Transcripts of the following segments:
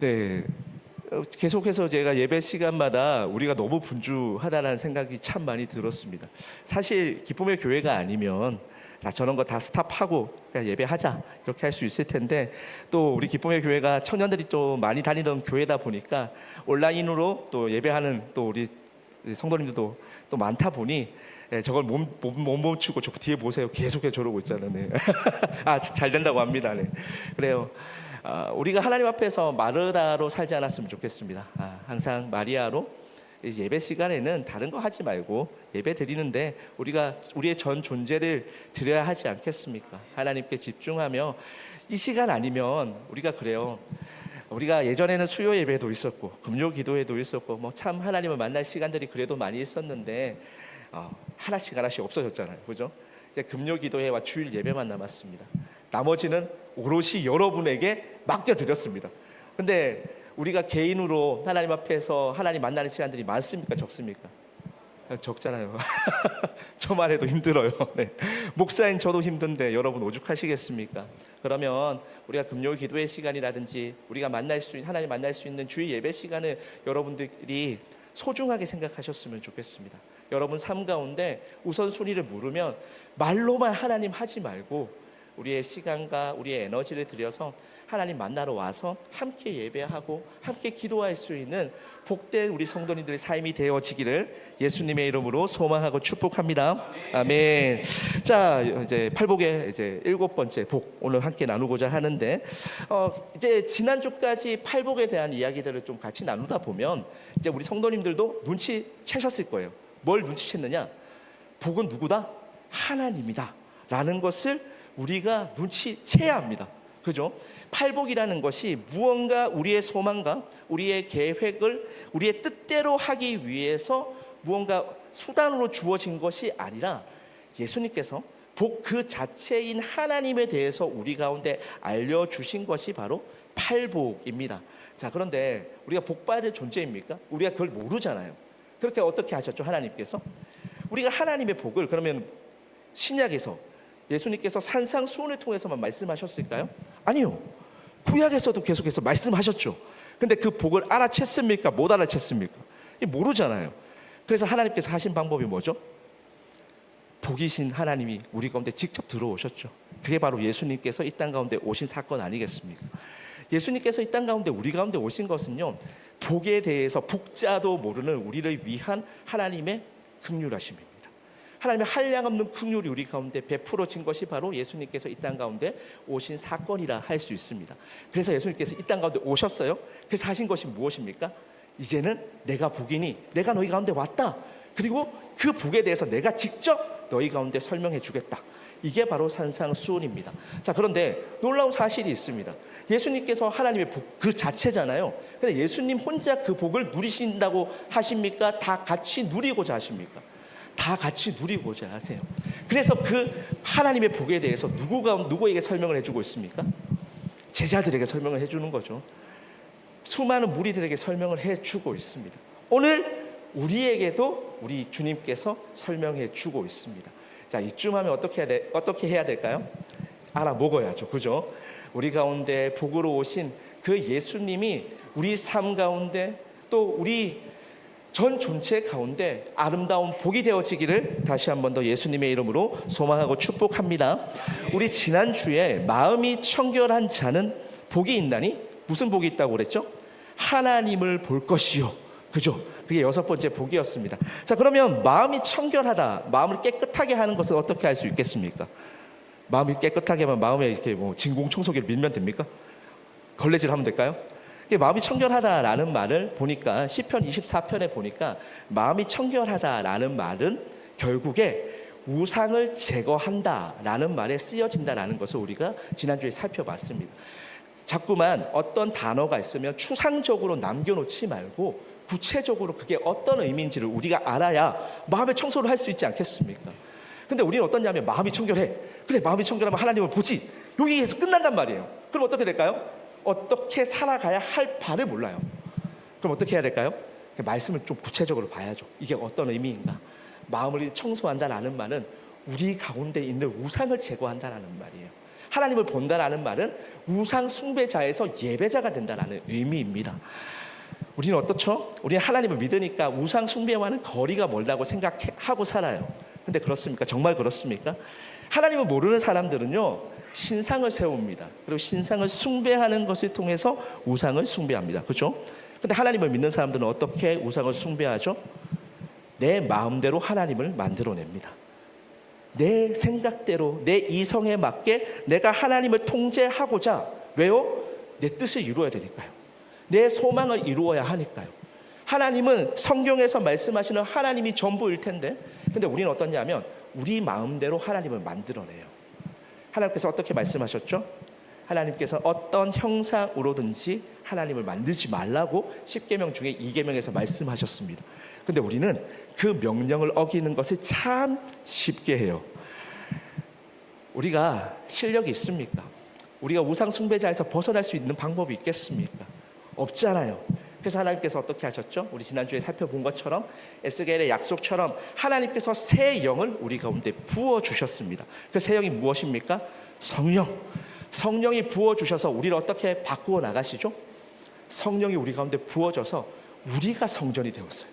네. 계속해서 제가 예배 시간마다 우리가 너무 분주하다는 생각이 참 많이 들었습니다. 사실 기쁨의 교회가 아니면 자, 저런 거 다 스탑하고 그냥 예배하자 이렇게 할 수 있을 텐데, 또 우리 기쁨의 교회가 청년들이 또 많이 다니던 교회다 보니까 온라인으로 또 예배하는 또 우리 성도님들도 또 많다 보니 저걸 못 멈추고 저 뒤에 보세요. 계속해서 저러고 있잖아요. 네. 잘 된다고 합니다. 네. 그래요. 우리가 하나님 앞에서 마르다로 살지 않았으면 좋겠습니다. 항상 마리아로 예배 시간에는 다른 거 하지 말고 예배 드리는데 우리가 우리의 전 존재를 드려야 하지 않겠습니까? 하나님께 집중하며 이 시간 아니면 우리가 그래요. 우리가 예전에는 수요 예배도 있었고 금요 기도회도 있었고 뭐 참 하나님을 만날 시간들이 그래도 많이 있었는데 하나씩 없어졌잖아요. 그죠? 이제 금요 기도회와 주일 예배만 남았습니다. 나머지는 오롯이 여러분에게 맡겨드렸습니다. 근데 우리가 개인으로 하나님 앞에서 하나님 만나는 시간들이 많습니까? 적습니까? 적잖아요. 저만 해도 힘들어요. 네. 목사인 저도 힘든데 여러분 오죽하시겠습니까? 그러면 우리가 금요 기도의 시간이라든지 우리가 하나님 만날 수 있는 주일 예배 시간을 여러분들이 소중하게 생각하셨으면 좋겠습니다. 여러분 삶 가운데 우선순위를 물으면 말로만 하나님 하지 말고 우리의 시간과 우리의 에너지를 들여서 하나님 만나러 와서 함께 예배하고 함께 기도할 수 있는 복된 우리 성도님들의 삶이 되어지기를 예수님의 이름으로 소망하고 축복합니다. 아멘. 자, 이제 팔복의 이제 7번째 복 오늘 함께 나누고자 하는데, 이제 지난주까지 팔복에 대한 이야기들을 좀 같이 나누다 보면 이제 우리 성도님들도 눈치채셨을 거예요. 뭘 눈치챘느냐? 복은 누구다? 하나님이다 라는 것을 우리가 눈치채야 합니다. 그죠? 팔복이라는 것이 무언가 우리의 소망과 우리의 계획을 우리의 뜻대로 하기 위해서 무언가 수단으로 주어진 것이 아니라 예수님께서 복 그 자체인 하나님에 대해서 우리 가운데 알려주신 것이 바로 팔복입니다. 자, 그런데 우리가 복 받을 존재입니까? 우리가 그걸 모르잖아요. 그렇게 어떻게 하셨죠? 하나님께서 우리가 하나님의 복을 그러면 신약에서 예수님께서 산상수훈을 통해서만 말씀하셨을까요? 아니요. 구약에서도 계속해서 말씀하셨죠. 근데 그 복을 알아챘습니까? 못 알아챘습니까? 모르잖아요. 그래서 하나님께서 하신 방법이 뭐죠? 복이신 하나님이 우리 가운데 직접 들어오셨죠. 그게 바로 예수님께서 이 땅 가운데 오신 사건 아니겠습니까? 예수님께서 이 땅 가운데 우리 가운데 오신 것은요, 복에 대해서 복자도 모르는 우리를 위한 하나님의 긍휼하심입니다. 하나님의 한량없는 긍휼이 우리 가운데 베풀어진 것이 바로 예수님께서 이 땅 가운데 오신 사건이라 할 수 있습니다. 그래서 예수님께서 이 땅 가운데 오셨어요. 그래서 하신 것이 무엇입니까? 이제는 내가 복이니 내가 너희 가운데 왔다. 그리고 그 복에 대해서 내가 직접 너희 가운데 설명해 주겠다. 이게 바로 산상수훈입니다. 자, 그런데 놀라운 사실이 있습니다. 예수님께서 하나님의 복 그 자체잖아요. 근데 예수님 혼자 그 복을 누리신다고 하십니까? 다 같이 누리고자 하십니까? 다 같이 누리고자 하세요. 그래서 그 하나님의 복에 대해서 누구에게 설명을 해주고 있습니까? 제자들에게 설명을 해주는 거죠. 수많은 무리들에게 설명을 해주고 있습니다. 오늘 우리에게도 우리 주님께서 설명해 주고 있습니다. 자, 이쯤 하면 어떻게 해야 될까요? 알아먹어야죠. 그죠? 우리 가운데 복으로 오신 그 예수님이 우리 삶 가운데 또 우리 전 존재 가운데 아름다운 복이 되어지기를 다시 한 번 더 예수님의 이름으로 소망하고 축복합니다. 우리 지난주에 마음이 청결한 자는 복이 있나니 무슨 복이 있다고 그랬죠? 하나님을 볼 것이요. 그죠? 그게 6번째 복이었습니다. 자, 그러면 마음이 청결하다, 마음을 깨끗하게 하는 것을 어떻게 할 수 있겠습니까? 마음이 깨끗하게 하면 마음에 이렇게 뭐 진공청소기를 밀면 됩니까? 걸레질 하면 될까요? 마음이 청결하다라는 말을 보니까 시편 24편에 보니까 마음이 청결하다라는 말은 결국에 우상을 제거한다라는 말에 쓰여진다라는 것을 우리가 지난주에 살펴봤습니다. 자꾸만 어떤 단어가 있으면 추상적으로 남겨놓지 말고 구체적으로 그게 어떤 의미인지를 우리가 알아야 마음의 청소를 할 수 있지 않겠습니까? 근데 우리는 어떠냐면 마음이 청결해. 그래, 마음이 청결하면 하나님을 보지. 여기에서 끝난단 말이에요. 그럼 어떻게 될까요? 어떻게 살아가야 할 바를 몰라요. 그럼 어떻게 해야 될까요? 말씀을 좀 구체적으로 봐야죠. 이게 어떤 의미인가? 마음을 청소한다라는 말은 우리 가운데 있는 우상을 제거한다라는 말이에요. 하나님을 본다라는 말은 우상 숭배자에서 예배자가 된다는 의미입니다. 우리는 어떻죠? 우리는 하나님을 믿으니까 우상 숭배와는 거리가 멀다고 생각하고 살아요. 근데 그렇습니까? 정말 그렇습니까? 하나님을 모르는 사람들은요, 신상을 세웁니다. 그리고 신상을 숭배하는 것을 통해서 우상을 숭배합니다. 그렇죠? 근데 하나님을 믿는 사람들은 어떻게 우상을 숭배하죠? 내 마음대로 하나님을 만들어냅니다. 내 생각대로, 내 이성에 맞게 내가 하나님을 통제하고자. 왜요? 내 뜻을 이루어야 되니까요. 내 소망을 이루어야 하니까요. 하나님은 성경에서 말씀하시는 하나님이 전부일 텐데, 근데 우리는 어떠냐면 우리 마음대로 하나님을 만들어내요. 하나님께서 어떻게 말씀하셨죠? 하나님께서 어떤 형상으로든지 하나님을 만들지 말라고 10계명 중에 2계명에서 말씀하셨습니다. 근데 우리는 그 명령을 어기는 것을 참 쉽게 해요. 우리가 실력이 있습니까? 우리가 우상 숭배자에서 벗어날 수 있는 방법이 있겠습니까? 없잖아요. 그래서 하나님께서 어떻게 하셨죠? 우리 지난주에 살펴본 것처럼 에스겔의 약속처럼 하나님께서 새 영을 우리 가운데 부어주셨습니다. 그 새 영이 무엇입니까? 성령. 성령이 부어주셔서 우리를 어떻게 바꾸어 나가시죠? 성령이 우리 가운데 부어져서 우리가 성전이 되었어요.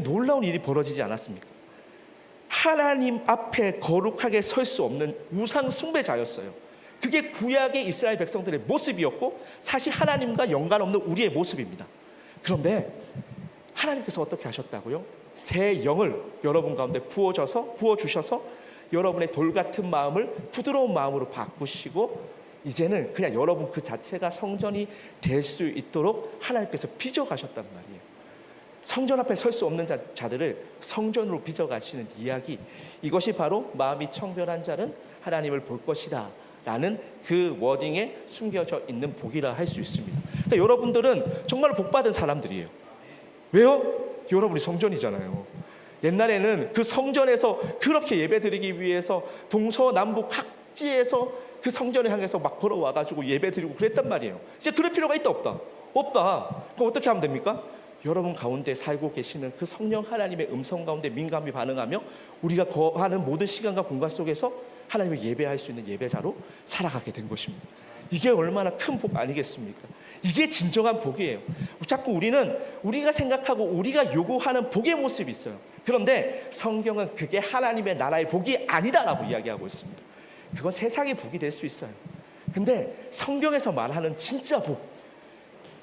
놀라운 일이 벌어지지 않았습니까? 하나님 앞에 거룩하게 설 수 없는 우상 숭배자였어요. 그게 구약의 이스라엘 백성들의 모습이었고 사실 하나님과 연관없는 우리의 모습입니다. 그런데 하나님께서 어떻게 하셨다고요? 새 영을 여러분 가운데 부어주셔서 여러분의 돌 같은 마음을 부드러운 마음으로 바꾸시고 이제는 그냥 여러분 그 자체가 성전이 될 수 있도록 하나님께서 빚어가셨단 말이에요. 성전 앞에 설 수 없는 자들을 성전으로 빚어가시는 이야기, 이것이 바로 마음이 청결한 자는 하나님을 볼 것이다 라는 그 워딩에 숨겨져 있는 복이라 할 수 있습니다. 그러니까 여러분들은 정말 복받은 사람들이에요. 왜요? 여러분이 성전이잖아요. 옛날에는 그 성전에서 그렇게 예배드리기 위해서 동서남북 각지에서 그 성전을 향해서 막 걸어와가지고 예배드리고 그랬단 말이에요. 이제 그럴 필요가 있다 없다? 없다. 그럼 어떻게 하면 됩니까? 여러분 가운데 살고 계시는 그 성령 하나님의 음성 가운데 민감히 반응하며 우리가 거하는 모든 시간과 공간 속에서 하나님을 예배할 수 있는 예배자로 살아가게 된 것입니다. 이게 얼마나 큰 복 아니겠습니까? 이게 진정한 복이에요. 자꾸 우리는 우리가 생각하고 우리가 요구하는 복의 모습이 있어요. 그런데 성경은 그게 하나님의 나라의 복이 아니다라고 이야기하고 있습니다. 그건 세상의 복이 될 수 있어요. 근데 성경에서 말하는 진짜 복,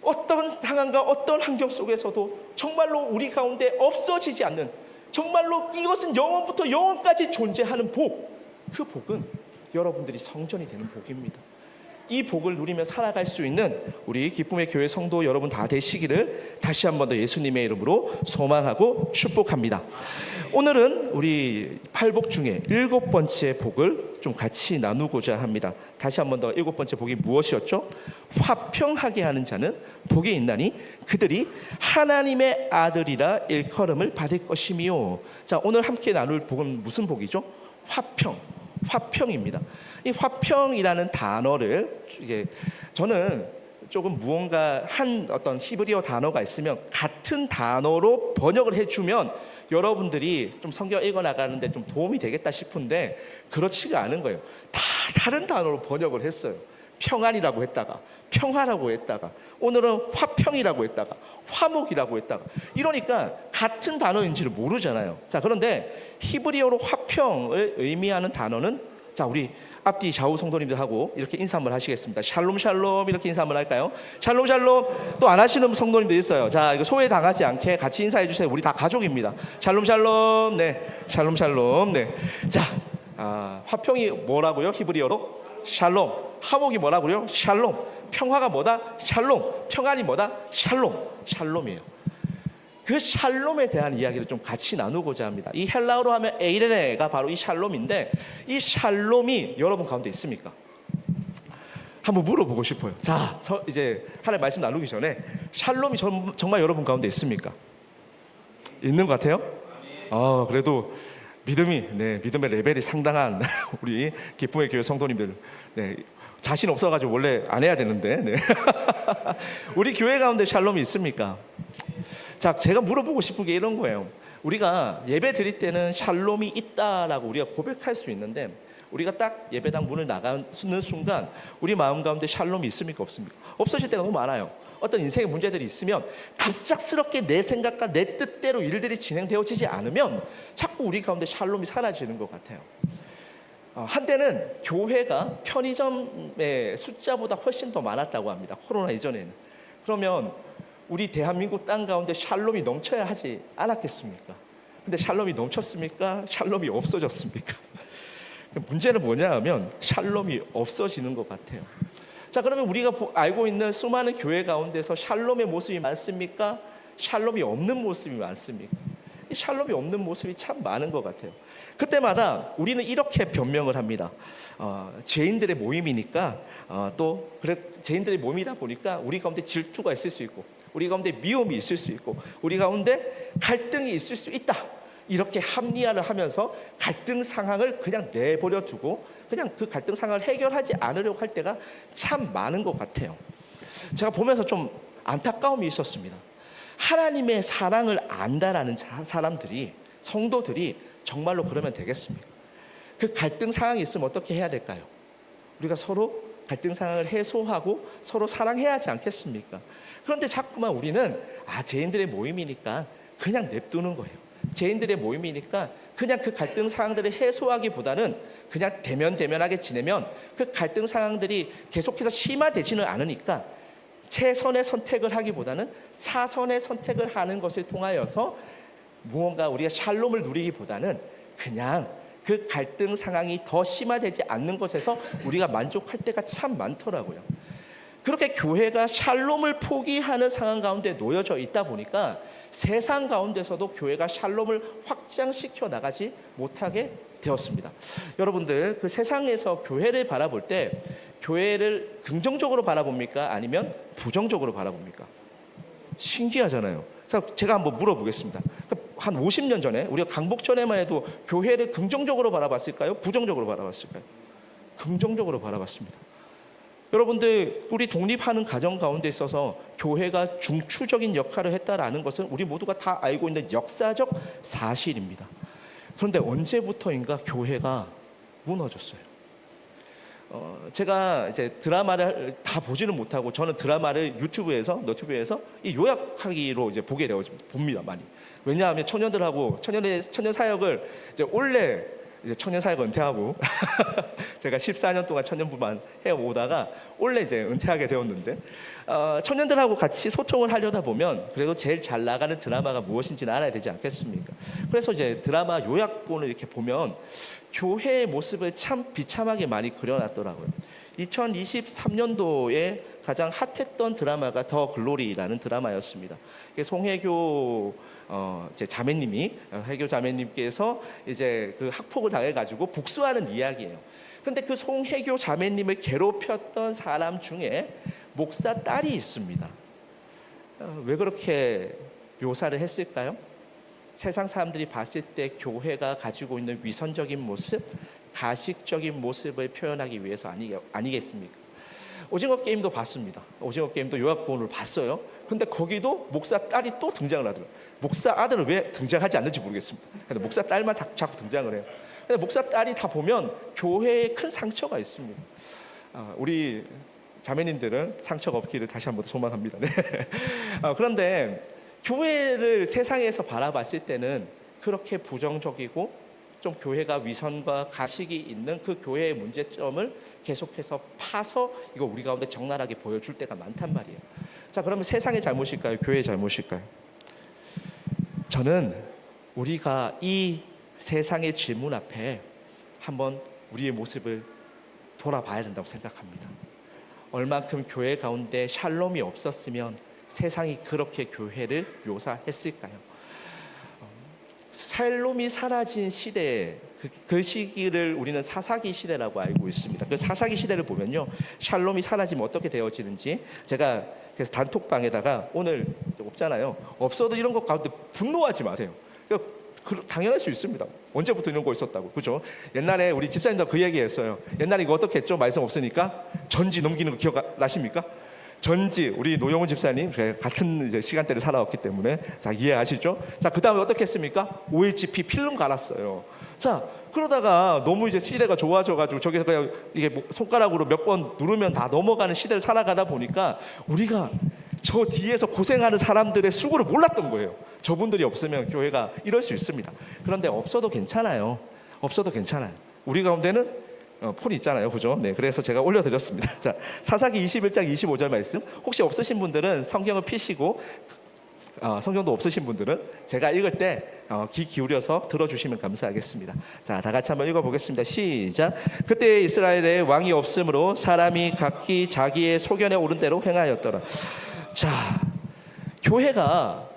어떤 상황과 어떤 환경 속에서도 정말로 우리 가운데 없어지지 않는, 정말로 이것은 영원부터 영원까지 존재하는 복, 그 복은 여러분들이 성전이 되는 복입니다. 이 복을 누리며 살아갈 수 있는 우리 기쁨의 교회 성도 여러분 다 되시기를 다시 한 번 더 예수님의 이름으로 소망하고 축복합니다. 오늘은 우리 8복 중에 7번째 복을 좀 같이 나누고자 합니다. 다시 한 번 더 7번째 복이 무엇이었죠? 화평하게 하는 자는 복이 있나니 그들이 하나님의 아들이라 일컬음을 받을 것이미요. 자, 오늘 함께 나눌 복은 무슨 복이죠? 화평입니다. 이 화평이라는 단어를 이제 저는 조금 무언가 한 어떤 히브리어 단어가 있으면 같은 단어로 번역을 해주면 여러분들이 좀 성경 읽어 나가는데 좀 도움이 되겠다 싶은데 그렇지가 않은 거예요. 다 다른 단어로 번역을 했어요. 평안이라고 했다가 평화라고 했다가 오늘은 화평이라고 했다가 화목이라고 했다가 이러니까 같은 단어인지를 모르잖아요. 자, 그런데 히브리어로 화평을 의미하는 단어는, 자, 우리 앞뒤 좌우 성도님들하고 이렇게 인사 한번 하시겠습니다. 샬롬 샬롬 이렇게 인사 한번 할까요? 샬롬 샬롬. 또 안 하시는 성도님들 있어요. 자, 이거 소외당하지 않게 같이 인사해 주세요. 우리 다 가족입니다. 샬롬 샬롬. 네, 샬롬 샬롬. 네. 자, 화평이 뭐라고요? 히브리어로 샬롬. 화목이 뭐라고요? 샬롬. 평화가 뭐다? 샬롬. 평안이 뭐다? 샬롬. 샬롬이에요. 그 샬롬에 대한 이야기를 좀 같이 나누고자 합니다. 이 헬라어로 하면 에이레네가 바로 이 샬롬인데, 이 샬롬이 여러분 가운데 있습니까? 한번 물어보고 싶어요. 자, 이제 하나님 말씀 나누기 전에 샬롬이 정말 여러분 가운데 있습니까? 있는 것 같아요? 그래도 믿음의 레벨이 상당한 우리 기쁨의 교회 성도님들, 네, 자신 없어가지고 원래 안 해야 되는데, 네. 우리 교회 가운데 샬롬이 있습니까? 자, 제가 물어보고 싶은 게 이런 거예요. 우리가 예배 드릴 때는 샬롬이 있다라고 우리가 고백할 수 있는데 우리가 딱 예배당 문을 나가는 순간 우리 마음 가운데 샬롬이 있습니까? 없습니까? 없어질 때가 너무 많아요. 어떤 인생의 문제들이 있으면 갑작스럽게 내 생각과 내 뜻대로 일들이 진행되어지지 않으면 자꾸 우리 가운데 샬롬이 사라지는 것 같아요. 한때는 교회가 편의점의 숫자보다 훨씬 더 많았다고 합니다. 코로나 이전에는. 그러면 우리 대한민국 땅 가운데 샬롬이 넘쳐야 하지 않았겠습니까? 근데 샬롬이 넘쳤습니까? 샬롬이 없어졌습니까? 문제는 뭐냐 하면 샬롬이 없어지는 것 같아요. 자, 그러면 우리가 알고 있는 수많은 교회 가운데서 샬롬의 모습이 많습니까? 샬롬이 없는 모습이 많습니까? 이 샬롬이 없는 모습이 참 많은 것 같아요. 그때마다 우리는 이렇게 변명을 합니다. 죄인들의 모임이니까 또 그래 죄인들의 모임이다 보니까 우리 가운데 질투가 있을 수 있고 우리 가운데 미움이 있을 수 있고 우리 가운데 갈등이 있을 수 있다. 이렇게 합리화를 하면서 갈등 상황을 그냥 내버려 두고 그냥 그 갈등 상황을 해결하지 않으려고 할 때가 참 많은 것 같아요. 제가 보면서 좀 안타까움이 있었습니다. 하나님의 사랑을 안다라는 사람들이 성도들이 정말로 그러면 되겠습니까? 그 갈등 상황이 있으면 어떻게 해야 될까요? 우리가 서로 갈등 상황을 해소하고 서로 사랑해야 하지 않겠습니까? 그런데 자꾸만 우리는 죄인들의 모임이니까 그냥 냅두는 거예요. 죄인들의 모임이니까 그냥 그 갈등 상황들을 해소하기보다는 그냥 대면하게 지내면 그 갈등 상황들이 계속해서 심화되지는 않으니까 최선의 선택을 하기보다는 차선의 선택을 하는 것을 통하여서 무언가 우리가 샬롬을 누리기보다는 그냥 그 갈등 상황이 더 심화되지 않는 것에서 우리가 만족할 때가 참 많더라고요. 그렇게 교회가 샬롬을 포기하는 상황 가운데 놓여져 있다 보니까 세상 가운데서도 교회가 샬롬을 확장시켜 나가지 못하게 되었습니다. 여러분들 그 세상에서 교회를 바라볼 때 교회를 긍정적으로 바라봅니까? 아니면 부정적으로 바라봅니까? 신기하잖아요. 제가 한번 물어보겠습니다. 한 50년 전에 우리가 강복전에만 해도 교회를 긍정적으로 바라봤을까요? 부정적으로 바라봤을까요? 긍정적으로 바라봤습니다. 여러분들 우리 독립하는 과정 가운데 있어서 교회가 중추적인 역할을 했다라는 것은 우리 모두가 다 알고 있는 역사적 사실입니다. 그런데 언제부터인가 교회가 무너졌어요. 제가 이제 드라마를 다 보지는 못하고 저는 드라마를 너튜브에서 이 요약하기로 이제 보게 봅니다 많이. 왜냐하면 청년 사역을 이제 올해 이제 청년 사역 은퇴하고 제가 14년 동안 청년부만 해오다가 올해 이제 은퇴하게 되었는데 청년들하고 같이 소통을 하려다 보면 그래도 제일 잘 나가는 드라마가 무엇인지는 알아야 되지 않겠습니까? 그래서 이제 드라마 요약본을 이렇게 보면 교회의 모습을 참 비참하게 많이 그려놨더라고요. 2023년도에 가장 핫했던 드라마가 더 글로리라는 드라마였습니다. 송혜교 해교 자매님께서 이제 그 학폭을 당해가지고 복수하는 이야기예요. 그런데 그 송혜교 자매님을 괴롭혔던 사람 중에 목사 딸이 있습니다. 왜 그렇게 묘사를 했을까요? 세상 사람들이 봤을 때 교회가 가지고 있는 위선적인 모습, 가식적인 모습을 표현하기 위해서 아니겠습니까? 오징어 게임도 봤습니다. 오징어 게임도 요약본을 봤어요. 근데 거기도 목사 딸이 또 등장을 하더라고요. 목사 아들은 왜 등장하지 않는지 모르겠습니다. 근데 목사 딸만 자꾸 등장을 해요. 근데 목사 딸이 다 보면 교회에 큰 상처가 있습니다. 우리 자매님들은 상처가 없기를 다시 한번 소망합니다. 네. 그런데 교회를 세상에서 바라봤을 때는 그렇게 부정적이고 좀 교회가 위선과 가식이 있는 그 교회의 문제점을 계속해서 파서 이거 우리 가운데 적나라하게 보여줄 때가 많단 말이에요. 자, 그러면 세상의 잘못일까요? 교회의 잘못일까요? 저는 우리가 이 세상의 질문 앞에 한번 우리의 모습을 돌아봐야 된다고 생각합니다. 얼만큼 교회 가운데 샬롬이 없었으면 세상이 그렇게 교회를 묘사했을까요? 샬롬이 사라진 시대에 그 시기를 우리는 사사기 시대라고 알고 있습니다. 그 사사기 시대를 보면요, 샬롬이 사라지면 어떻게 되어지는지 제가 그래서 단톡방에다가 오늘 없잖아요. 없어도 이런 것 가운데 분노하지 마세요. 당연할 수 있습니다. 언제부터 이런 거 있었다고, 그죠? 옛날에 우리 집사님도 그 얘기했어요. 옛날에 이거 어떻게 했죠? 말씀 없으니까 전지 넘기는 거 기억나십니까? 전지, 우리 노영훈 집사님 같은 이제 시간대를 살아왔기 때문에 자, 이해하시죠? 자, 그 다음에 어떻게 했습니까? OHP 필름 갈았어요. 자, 그러다가 너무 이제 시대가 좋아져가지고 저기서 그냥 이게 손가락으로 몇 번 누르면 다 넘어가는 시대를 살아가다 보니까 우리가 저 뒤에서 고생하는 사람들의 수고를 몰랐던 거예요. 저분들이 없으면 교회가 이럴 수 있습니다. 그런데 없어도 괜찮아요. 없어도 괜찮아요. 우리 가운데는 폰이 있잖아요, 그죠? 네, 그래서 제가 올려드렸습니다. 자, 사사기 21장 25절 말씀. 혹시 없으신 분들은 성경을 피시고 성경도 없으신 분들은 제가 읽을 때 귀 기울여서 들어주시면 감사하겠습니다. 자, 다 같이 한번 읽어보겠습니다. 시작. 그때 이스라엘에 왕이 없으므로 사람이 각기 자기의 소견에 오른 대로 행하였더라. 자, 교회가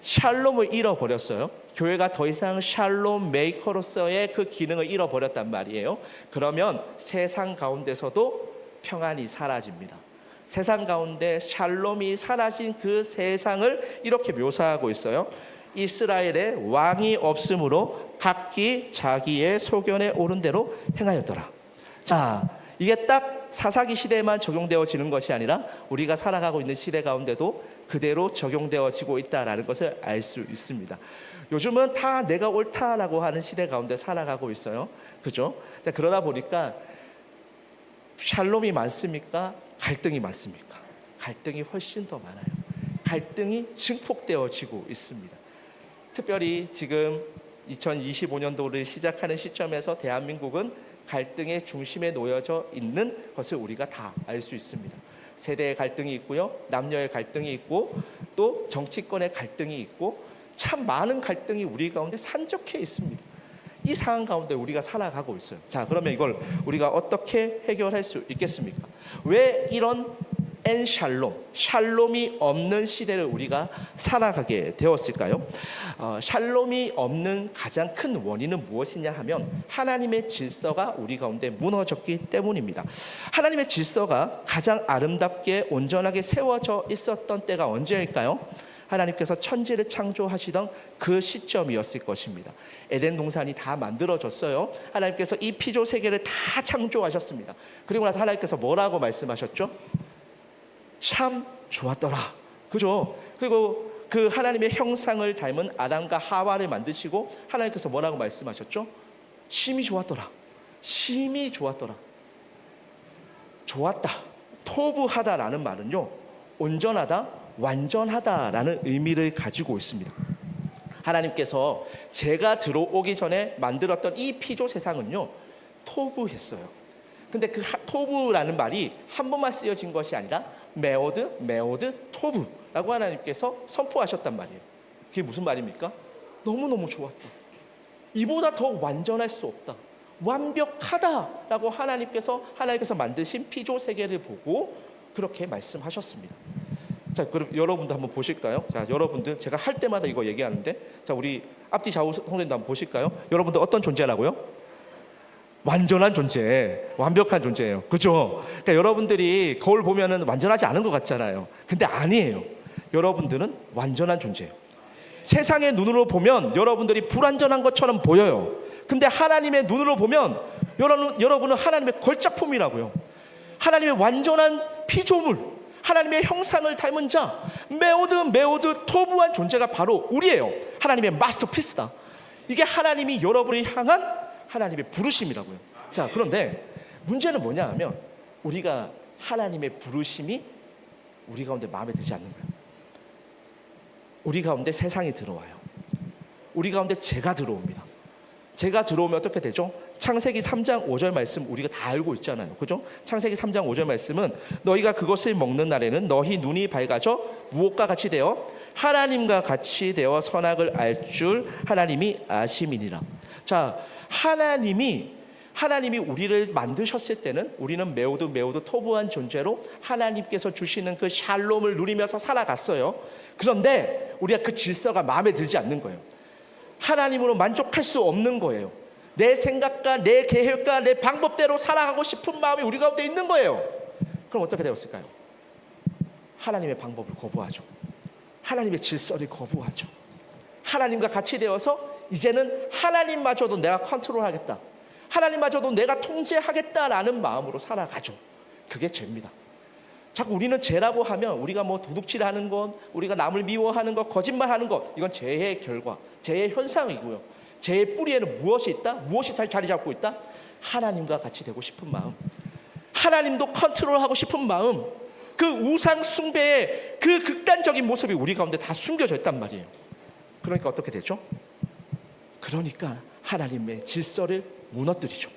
샬롬을 잃어버렸어요. 교회가 더 이상 샬롬 메이커로서의 그 기능을 잃어버렸단 말이에요. 그러면 세상 가운데서도 평안이 사라집니다. 세상 가운데 샬롬이 사라진 그 세상을 이렇게 묘사하고 있어요. 이스라엘에 왕이 없으므로 각기 자기의 소견에 오른 대로 행하였더라. 자, 이게 딱 사사기 시대에만 적용되어지는 것이 아니라 우리가 살아가고 있는 시대 가운데도 그대로 적용되어지고 있다는 것을 알 수 있습니다. 요즘은 다 내가 옳다라고 하는 시대 가운데 살아가고 있어요. 그죠? 자, 그러다 보니까 샬롬이 많습니까? 갈등이 많습니까? 갈등이 훨씬 더 많아요. 갈등이 증폭되어지고 있습니다. 특별히 지금 2025년도를 시작하는 시점에서 대한민국은 갈등의 중심에 놓여져 있는 것을 우리가 다 알 수 있습니다. 세대의 갈등이 있고요, 남녀의 갈등이 있고, 또 정치권의 갈등이 있고, 참 많은 갈등이 우리 가운데 산적해 있습니다. 이 상황 가운데 우리가 살아가고 있어요. 자, 그러면 이걸 우리가 어떻게 해결할 수 있겠습니까? 왜 이런 엔샬롬, 샬롬이 없는 시대를 우리가 살아가게 되었을까요? 샬롬이 없는 가장 큰 원인은 무엇이냐 하면 하나님의 질서가 우리 가운데 무너졌기 때문입니다. 하나님의 질서가 가장 아름답게 온전하게 세워져 있었던 때가 언제일까요? 하나님께서 천지를 창조하시던 그 시점이었을 것입니다. 에덴 동산이 다 만들어졌어요. 하나님께서 이 피조 세계를 다 창조하셨습니다. 그리고 나서 하나님께서 뭐라고 말씀하셨죠? 참 좋았더라. 그죠? 그리고 그 하나님의 형상을 닮은 아담과 하와를 만드시고 하나님께서 뭐라고 말씀하셨죠? 심히 좋았더라. 심히 좋았더라. 좋았다, 토부하다라는 말은요, 온전하다, 완전하다라는 의미를 가지고 있습니다. 하나님께서 제가 들어오기 전에 만들었던 이 피조 세상은요, 토부했어요. 근데 그 토부라는 말이 한 번만 쓰여진 것이 아니라 메오드 토부라고 하나님께서 선포하셨단 말이에요. 그게 무슨 말입니까? 너무너무 좋았다. 이보다 더 완전할 수 없다. 완벽하다라고 하나님께서 만드신 피조 세계를 보고 그렇게 말씀하셨습니다. 자, 그럼 여러분도 한번 보실까요? 자, 여러분들 제가 할 때마다 이거 얘기하는데, 자, 우리 앞뒤 좌우 선생님도 한번 보실까요? 여러분들 어떤 존재라고요? 완전한 존재, 완벽한 존재예요. 그죠? 그러니까 여러분들이 거울 보면은 완전하지 않은 것 같잖아요. 근데 아니에요. 여러분들은 완전한 존재예요. 세상의 눈으로 보면 여러분들이 불완전한 것처럼 보여요. 근데 하나님의 눈으로 보면 여러분은 하나님의 걸작품이라고요. 하나님의 완전한 피조물, 하나님의 형상을 닮은 자, 메오드 토부한 존재가 바로 우리예요. 하나님의 마스터피스다. 이게 하나님이 여러분을 향한 하나님의 부르심이라고요. 자, 그런데 문제는 뭐냐 하면 우리가 하나님의 부르심이 우리 가운데 마음에 들지 않는 거예요. 우리 가운데 세상이 들어와요. 우리 가운데 죄가 들어옵니다. 죄가 들어오면 어떻게 되죠? 창세기 3장 5절 말씀 우리가 다 알고 있잖아요. 그죠? 창세기 3장 5절 말씀은 너희가 그것을 먹는 날에는 너희 눈이 밝아져 무엇과 같이 되어 하나님과 같이 되어 선악을 알 줄 하나님이 아심이니라. 자, 하나님이 우리를 만드셨을 때는 우리는 메오드 토부한 존재로 하나님께서 주시는 그 샬롬을 누리면서 살아갔어요. 그런데 우리가 그 질서가 마음에 들지 않는 거예요. 하나님으로 만족할 수 없는 거예요. 내 생각과 내 계획과 내 방법대로 살아가고 싶은 마음이 우리 가운데 있는 거예요. 그럼 어떻게 되었을까요? 하나님의 방법을 거부하죠. 하나님의 질서를 거부하죠. 하나님과 같이 되어서 이제는 하나님마저도 내가 컨트롤하겠다, 하나님마저도 내가 통제하겠다라는 마음으로 살아가죠. 그게 죄입니다. 자꾸 우리는 죄라고 하면 우리가 뭐 도둑질하는 것, 우리가 남을 미워하는 것, 거짓말하는 것, 이건 죄의 결과, 죄의 현상이고요. 제 뿌리에는 무엇이 있다? 무엇이 자리 잡고 있다? 하나님과 같이 되고 싶은 마음, 하나님도 컨트롤하고 싶은 마음, 그 우상 숭배의 그 극단적인 모습이 우리 가운데 다 숨겨져 있단 말이에요. 그러니까 어떻게 되죠? 그러니까 하나님의 질서를 무너뜨리죠.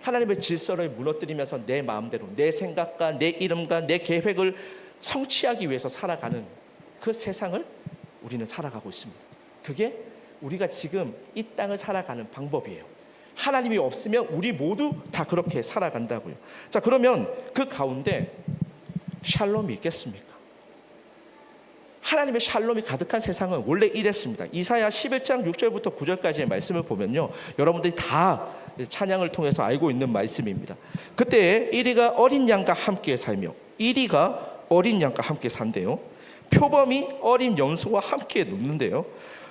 하나님의 질서를 무너뜨리면서 내 마음대로 내 생각과 내 이름과 내 계획을 성취하기 위해서 살아가는 그 세상을 우리는 살아가고 있습니다. 그게 우리가 지금 이 땅을 살아가는 방법이에요. 하나님이 없으면 우리 모두 다 그렇게 살아간다고요. 자, 그러면 그 가운데 샬롬이 있겠습니까? 하나님의 샬롬이 가득한 세상은 원래 이랬습니다. 이사야 11장 6절부터 9절까지의 말씀을 보면요, 여러분들이 다 찬양을 통해서 알고 있는 말씀입니다. 그때 이리가 어린 양과 함께 살며, 이리가 어린 양과 함께 산대요. 표범이 어린 염소와 함께 눕는데요.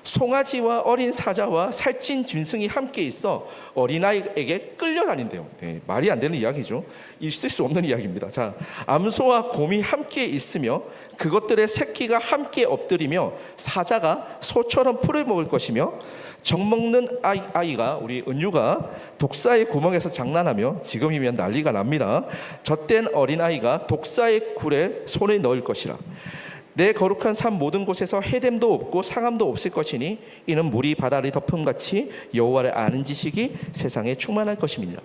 송아지와 어린 사자와 살찐 짐승이 함께 있어 어린아이에게 끌려다닌대요. 네, 말이 안 되는 이야기죠. 있을 수 없는 이야기입니다. 자, 암소와 곰이 함께 있으며 그것들의 새끼가 함께 엎드리며 사자가 소처럼 풀을 먹을 것이며 젖먹는 아이가, 우리 은유가 독사의 구멍에서 장난하며, 지금이면 난리가 납니다. 젖된 어린아이가 독사의 굴에 손을 넣을 것이라. 내 거룩한 산 모든 곳에서 해됨도 없고 상함도 없을 것이니 이는 물이 바다를 덮음같이 여호와를 아는 지식이 세상에 충만할 것임이니라.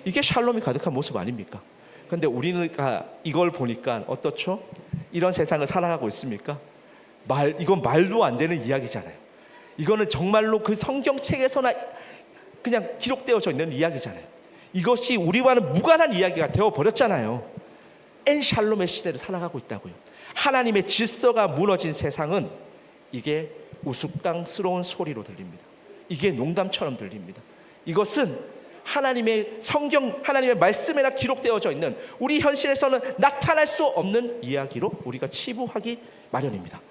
이게 샬롬이 가득한 모습 아닙니까? 그런데 우리가 이걸 보니까 어떻죠? 이런 세상을 살아가고 있습니까? 이건 말도 안 되는 이야기잖아요. 이거는 정말로 그 성경책에서나 그냥 기록되어져 있는 이야기잖아요. 이것이 우리와는 무관한 이야기가 되어버렸잖아요. 엔샬롬의 시대를 살아가고 있다고요. 하나님의 질서가 무너진 세상은 이게 우스꽝스러운 소리로 들립니다. 이게 농담처럼 들립니다. 이것은 하나님의 성경, 하나님의 말씀에나 기록되어져 있는 우리 현실에서는 나타날 수 없는 이야기로 우리가 치부하기 마련입니다.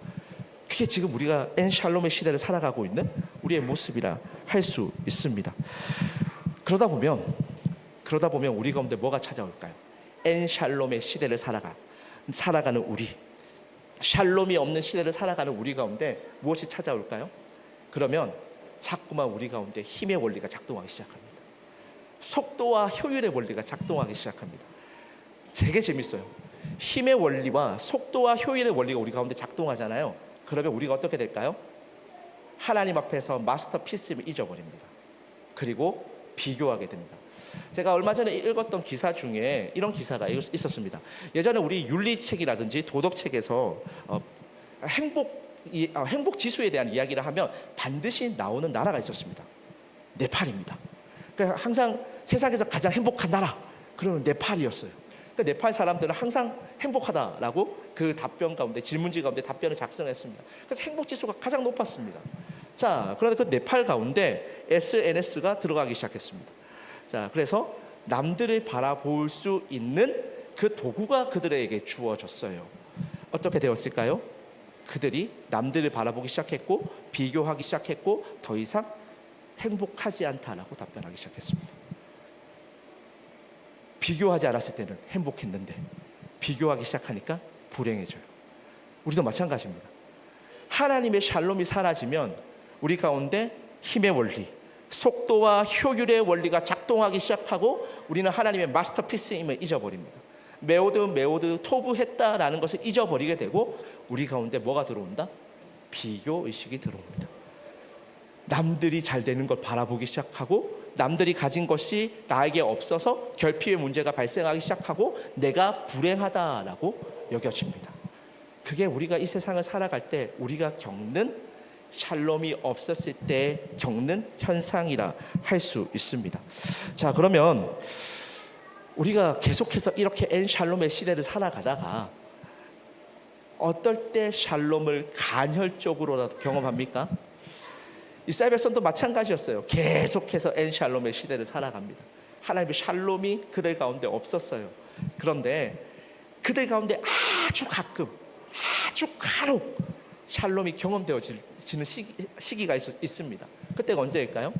그게 지금 우리가 엔샬롬의 시대를 살아가고 있는 우리의 모습이라 할 수 있습니다. 그러다 보면 우리 가운데 뭐가 찾아올까요? 엔샬롬의 시대를 살아가는 우리, 샬롬이 없는 시대를 살아가는 우리 가운데 무엇이 찾아올까요? 그러면 자꾸만 우리 가운데 힘의 원리가 작동하기 시작합니다. 속도와 효율의 원리가 작동하기 시작합니다. 되게 재밌어요. 힘의 원리와 속도와 효율의 원리가 우리 가운데 작동하잖아요. 그러면 우리가 어떻게 될까요? 하나님 앞에서 마스터피스를 잊어버립니다. 그리고 비교하게 됩니다. 제가 얼마 전에 읽었던 기사 중에 이런 기사가 있었습니다. 예전에 우리 윤리책이라든지 도덕책에서 행복 지수에 대한 이야기를 하면 반드시 나오는 나라가 있었습니다. 네팔입니다. 그러니까 항상 세상에서 가장 행복한 나라, 그러면 네팔이었어요. 그러니까 네팔 사람들은 항상 행복하다라고 그 답변 가운데, 질문지 가운데 답변을 작성했습니다. 그래서 행복 지수가 가장 높았습니다. 자, 그런데 그 네팔 가운데 SNS가 들어가기 시작했습니다. 자, 그래서 남들을 바라볼 수 있는 그 도구가 그들에게 주어졌어요. 어떻게 되었을까요? 그들이 남들을 바라보기 시작했고, 비교하기 시작했고, 더 이상 행복하지 않다라고 답변하기 시작했습니다. 비교하지 않았을 때는 행복했는데 비교하기 시작하니까 불행해져요. 우리도 마찬가지입니다. 하나님의 샬롬이 사라지면 우리 가운데 힘의 원리, 속도와 효율의 원리가 작동하기 시작하고 우리는 하나님의 마스터피스임을 잊어버립니다. 메오드 토부했다라는 것을 잊어버리게 되고 우리 가운데 뭐가 들어온다? 비교의식이 들어옵니다. 남들이 잘 되는 걸 바라보기 시작하고, 남들이 가진 것이 나에게 없어서 결핍의 문제가 발생하기 시작하고 내가 불행하다라고 여겨집니다. 그게 우리가 이 세상을 살아갈 때 우리가 겪는, 샬롬이 없었을 때 겪는 현상이라 할 수 있습니다. 자, 그러면 우리가 계속해서 이렇게 엔샬롬의 시대를 살아가다가 어떨 때 샬롬을 간헐적으로라도 경험합니까? 이스라엘 백성도 마찬가지였어요. 계속해서 엔샬롬의 시대를 살아갑니다. 하나님의 샬롬이 그들 가운데 없었어요. 그런데 그들 가운데 아주 가끔, 아주 간혹 샬롬이 경험되어지는 시기가 있습니다. 그때가 언제일까요?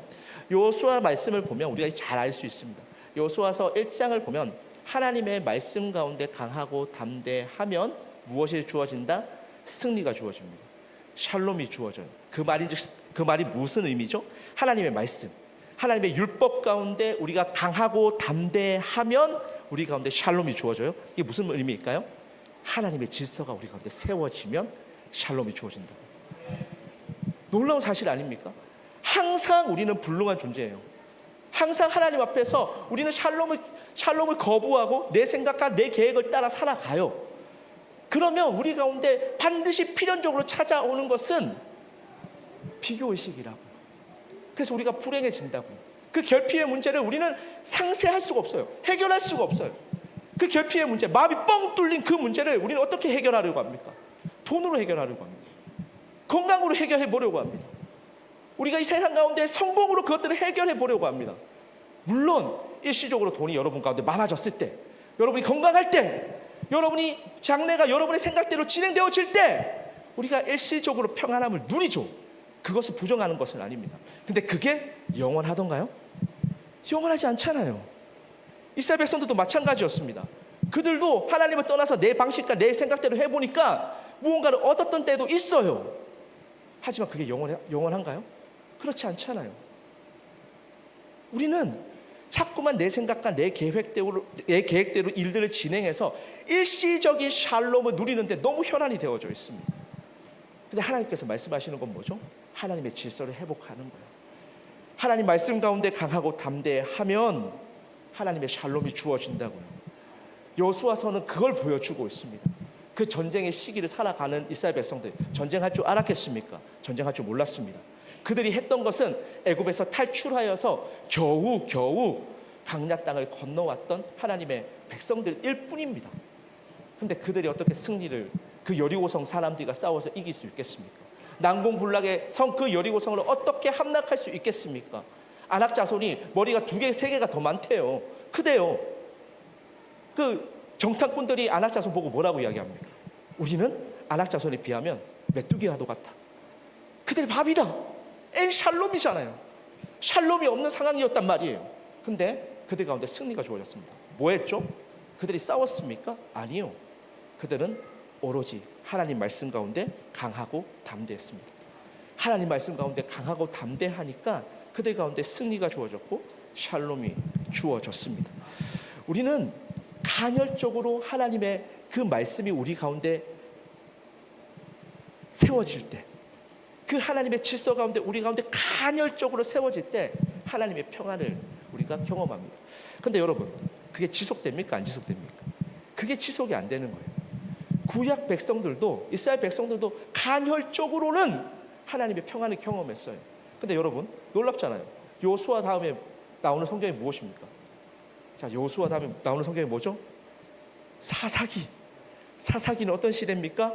여호수아 말씀을 보면 우리가 잘 알 수 있습니다. 여호수아서 1장을 보면 하나님의 말씀 가운데 강하고 담대하면 무엇이 주어진다? 승리가 주어집니다. 샬롬이 주어져요. 그 말인즉 그 말이 무슨 의미죠? 하나님의 말씀, 하나님의 율법 가운데 우리가 강하고 담대하면 우리 가운데 샬롬이 주어져요. 이게 무슨 의미일까요? 하나님의 질서가 우리 가운데 세워지면 샬롬이 주어진다. 놀라운 사실 아닙니까? 항상 우리는 불능한 존재예요. 항상 하나님 앞에서 우리는 샬롬을 거부하고 내 생각과 내 계획을 따라 살아가요. 그러면 우리 가운데 반드시 필연적으로 찾아오는 것은 비교의식이라고. 그래서 우리가 불행해진다고요. 그 결핍의 문제를 우리는 상쇄할 수가 없어요. 해결할 수가 없어요. 그 결핍의 문제, 마음이 뻥 뚫린 그 문제를 우리는 어떻게 해결하려고 합니까? 돈으로 해결하려고 합니다. 건강으로 해결해 보려고 합니다. 우리가 이 세상 가운데 성공으로 그것들을 해결해 보려고 합니다. 물론 일시적으로 돈이 여러분 가운데 많아졌을 때, 여러분이 건강할 때, 여러분이 장래가 여러분의 생각대로 진행되어질 때 우리가 일시적으로 평안함을 누리죠. 그것을 부정하는 것은 아닙니다. 근데 그게 영원하던가요? 영원하지 않잖아요. 이스라엘 백성들도 마찬가지였습니다. 그들도 하나님을 떠나서 내 방식과 내 생각대로 해보니까 무언가를 얻었던 때도 있어요. 하지만 그게 영원한가요? 그렇지 않잖아요. 우리는 자꾸만 내 생각과 내 계획대로 일들을 진행해서 일시적인 샬롬을 누리는데 너무 혈안이 되어져 있습니다. 근데 하나님께서 말씀하시는 건 뭐죠? 하나님의 질서를 회복하는 거예요. 하나님 말씀 가운데 강하고 담대하면 하나님의 샬롬이 주어진다고요. 여호수아서는 그걸 보여주고 있습니다. 그 전쟁의 시기를 살아가는 이스라엘 백성들, 전쟁할 줄 알았겠습니까? 전쟁할 줄 몰랐습니다. 그들이 했던 것은 애굽에서 탈출하여서 겨우 강야 땅을 건너왔던 하나님의 백성들일 뿐입니다. 그런데 그들이 어떻게 승리를, 그 여리고성 사람들과 싸워서 이길 수 있겠습니까? 난공불락의 성 그 여리고성을 어떻게 함락할 수 있겠습니까? 아낙 자손이 머리가 2개, 3개가 더 많대요. 크대요. 그 정탐꾼들이 아낙 자손 보고 뭐라고 이야기합니까? 우리는 아낙 자손에 비하면 메뚜기라도 같아. 그들이 밥이다. 샬롬이잖아요. 샬롬이 없는 상황이었단 말이에요. 근데 그들 가운데 승리가 주어졌습니다. 뭐 했죠? 그들이 싸웠습니까? 아니요. 그들은 오로지 하나님 말씀 가운데 강하고 담대했습니다. 하나님 말씀 가운데 강하고 담대하니까 그들 가운데 승리가 주어졌고 샬롬이 주어졌습니다. 우리는 간헐적으로 하나님의 그 말씀이 우리 가운데 세워질 때, 그 하나님의 질서 가운데 우리 가운데 간헐적으로 세워질 때 하나님의 평안을 우리가 경험합니다. 그런데 여러분, 그게 지속됩니까? 안 지속됩니까? 그게 지속이 안 되는 거예요. 구약 백성들도, 이스라엘 백성들도 간헐적으로는 하나님의 평안을 경험했어요. 근데 여러분, 놀랍잖아요. 여호수아 다음에 나오는 성경이 무엇입니까? 자, 여호수아 다음에 나오는 성경이 뭐죠? 사사기. 사사기는 어떤 시대입니까?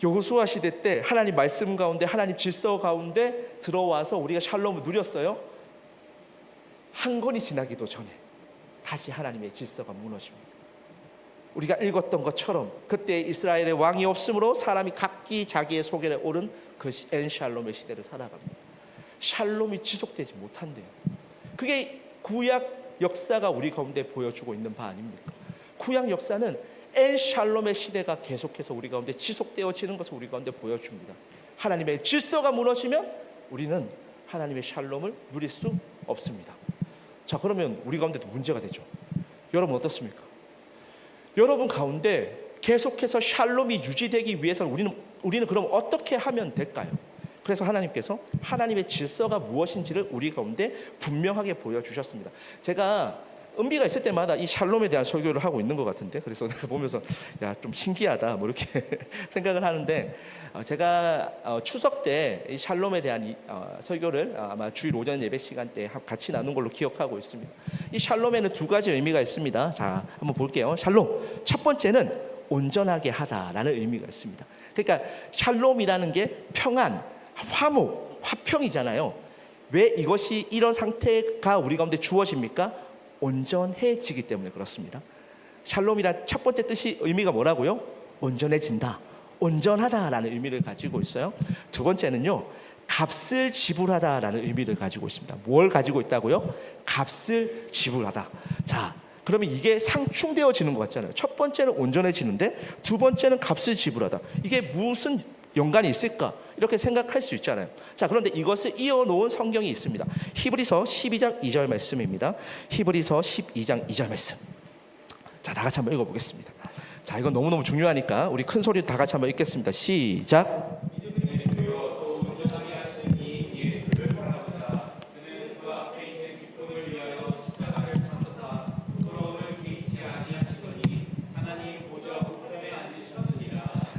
여호수아 시대 때 하나님 말씀 가운데, 하나님 질서 가운데 들어와서 우리가 샬롬을 누렸어요. 한 권이 지나기도 전에 다시 하나님의 질서가 무너집니다. 우리가 읽었던 것처럼 그때 이스라엘의 왕이 없으므로 사람이 각기 자기의 소견에 오른 그 엔샬롬의 시대를 살아갑니다. 샬롬이 지속되지 못한대요. 그게 구약 역사가 우리 가운데 보여주고 있는 바 아닙니까? 구약 역사는 엔샬롬의 시대가 계속해서 우리 가운데 지속되어지는 것을 우리 가운데 보여줍니다. 하나님의 질서가 무너지면 우리는 하나님의 샬롬을 누릴 수 없습니다. 자, 그러면 우리 가운데도 문제가 되죠. 여러분 어떻습니까? 여러분 가운데 계속해서 샬롬이 유지되기 위해서 우리는 그럼 어떻게 하면 될까요? 그래서 하나님께서 하나님의 질서가 무엇인지를 우리 가운데 분명하게 보여주셨습니다. 제가 은비가 있을 때마다 이 샬롬에 대한 설교를 하고 있는 것 같은데, 그래서 내가 보면서 야, 좀 신기하다 뭐 이렇게 생각을 하는데, 제가 추석 때 이 샬롬에 대한 설교를 아마 주일 오전 예배 시간 때 같이 나눈 걸로 기억하고 있습니다. 이 샬롬에는 2가지 의미가 있습니다. 자, 한번 볼게요. 샬롬, 첫 번째는 온전하게 하다라는 의미가 있습니다. 그러니까 샬롬이라는 게 평안, 화목, 화평이잖아요. 왜 이것이 이런 상태가 우리 가운데 주어집니까? 온전해지기 때문에 그렇습니다. 샬롬이란 첫 번째 뜻이, 의미가 뭐라고요? 온전해진다, 온전하다라는 의미를 가지고 있어요. 두 번째는요, 값을 지불하다라는 의미를 가지고 있습니다. 뭘 가지고 있다고요? 값을 지불하다. 자, 그러면 이게 상충되어지는 것 같잖아요. 첫 번째는 온전해지는데 두 번째는 값을 지불하다. 이게 무슨 연관이 있을까? 이렇게 생각할 수 있잖아요. 자, 그런데 이것을 이어놓은 성경이 있습니다. 히브리서 12장 2절 말씀입니다. 히브리서 12장 2절 말씀. 자, 다 같이 한번 읽어보겠습니다. 자, 이건 너무너무 중요하니까 우리 큰 소리로 다 같이 한번 읽겠습니다. 시작.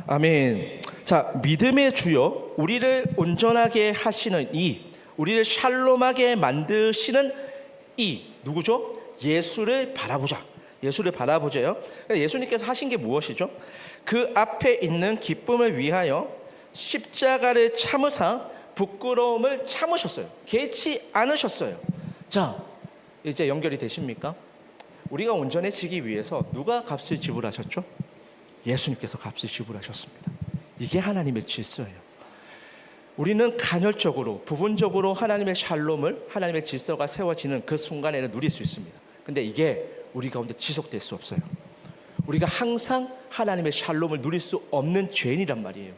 아멘. 자, 믿음의 주요, 우리를 온전하게 하시는 이, 우리를 샬롬하게 만드시는 이 누구죠? 예수를 바라보자. 예수를 바라보자요. 예수님께서 하신 게 무엇이죠? 그 앞에 있는 기쁨을 위하여 십자가를 참으사 부끄러움을 참으셨어요. 개의치 않으셨어요. 자, 이제 연결이 되십니까? 우리가 온전해지기 위해서 누가 값을 지불하셨죠? 예수님께서 값을 지불하셨습니다. 이게 하나님의 질서예요. 우리는 간헐적으로, 부분적으로 하나님의 샬롬을, 하나님의 질서가 세워지는 그 순간에는 누릴 수 있습니다. 근데 이게 우리 가운데 지속될 수 없어요. 우리가 항상 하나님의 샬롬을 누릴 수 없는 죄인이란 말이에요.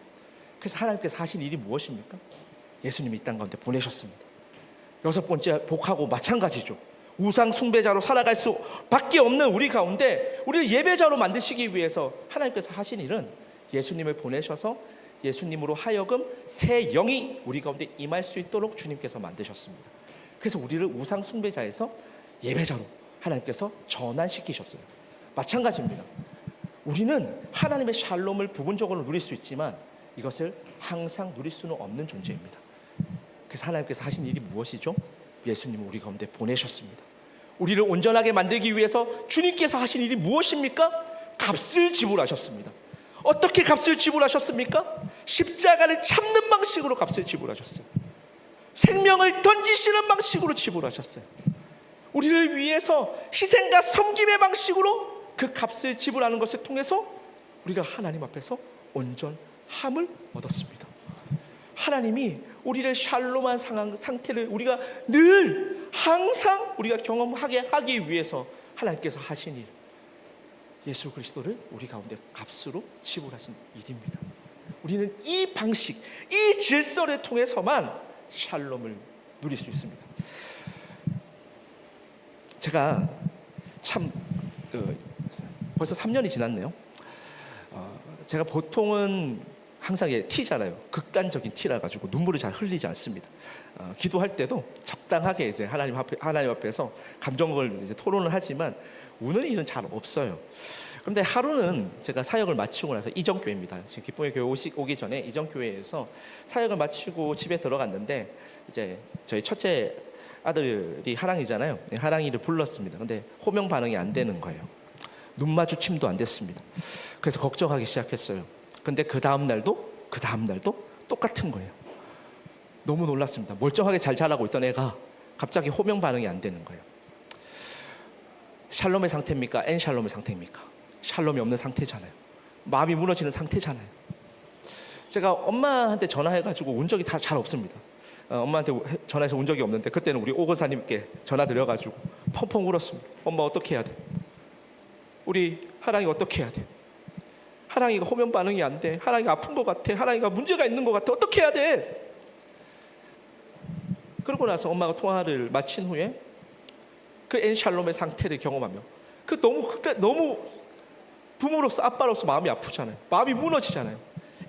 그래서 하나님께서 하신 일이 무엇입니까? 예수님이 이 땅 가운데 보내셨습니다. 여섯 번째 복하고 마찬가지죠. 우상 숭배자로 살아갈 수밖에 없는 우리 가운데 우리를 예배자로 만드시기 위해서 하나님께서 하신 일은 예수님을 보내셔서 예수님으로 하여금 새 영이 우리 가운데 임할 수 있도록 주님께서 만드셨습니다. 그래서 우리를 우상 숭배자에서 예배자로 하나님께서 전환시키셨어요. 마찬가지입니다. 우리는 하나님의 샬롬을 부분적으로 누릴 수 있지만 이것을 항상 누릴 수는 없는 존재입니다. 그래서 하나님께서 하신 일이 무엇이죠? 예수님을 우리 가운데 보내셨습니다. 우리를 온전하게 만들기 위해서 주님께서 하신 일이 무엇입니까? 값을 지불하셨습니다. 어떻게 값을 지불하셨습니까? 십자가를 참는 방식으로 값을 지불하셨어요. 생명을 던지시는 방식으로 지불하셨어요. 우리를 위해서 희생과 섬김의 방식으로 그 값을 지불하는 것을 통해서 우리가 하나님 앞에서 온전함을 얻었습니다. 하나님이 우리를 샬롬한 상태를 우리가 늘 항상 우리가 경험하게 하기 위해서 하나님께서 하신 일, 예수 그리스도를 우리 가운데 값으로 지불하신 일입니다. 우리는 이 방식, 이 질서를 통해서만 샬롬을 누릴 수 있습니다. 제가 참 벌써 3년이 지났네요. 제가 보통은 항상 T잖아요. 극단적인 T라 가지고 눈물을 잘 흘리지 않습니다. 기도할 때도 적당하게 이제 하나님 앞에서 감정을 이제 토론을 하지만 우는 일은 잘 없어요. 그런데 하루는 제가 사역을 마치고 나서 이정교회입니다. 지금 기쁨의 교회 오기 전에 이정교회에서 사역을 마치고 집에 들어갔는데 이제 저희 첫째 아들이 하랑이잖아요. 하랑이를 불렀습니다. 근데 호명 반응이 안 되는 거예요. 눈 마주침도 안 됐습니다. 그래서 걱정하기 시작했어요. 근데 그 다음 날도 똑같은 거예요. 너무 놀랐습니다. 멀쩡하게 잘 자라고 있던 애가 갑자기 호명 반응이 안 되는 거예요. 샬롬의 상태입니까? 엔샬롬의 상태입니까? 샬롬이 없는 상태잖아요. 마음이 무너지는 상태잖아요. 제가 엄마한테 전화해가지고 온 적이 다 잘 없습니다. 엄마한테 전화해서 온 적이 없는데 그때는 우리 오건사님께 전화 드려가지고 펑펑 울었습니다. 엄마 어떻게 해야 돼? 우리 하랑이 어떻게 해야 돼? 하랑이가 호면 반응이 안 돼. 하랑이가 아픈 것 같아. 하랑이가 문제가 있는 것 같아. 어떻게 해야 돼? 그러고 나서 엄마가 통화를 마친 후에 그 엔샬롬의 상태를 경험하며 그 너무 부모로서 아빠로서 마음이 아프잖아요. 마음이 무너지잖아요.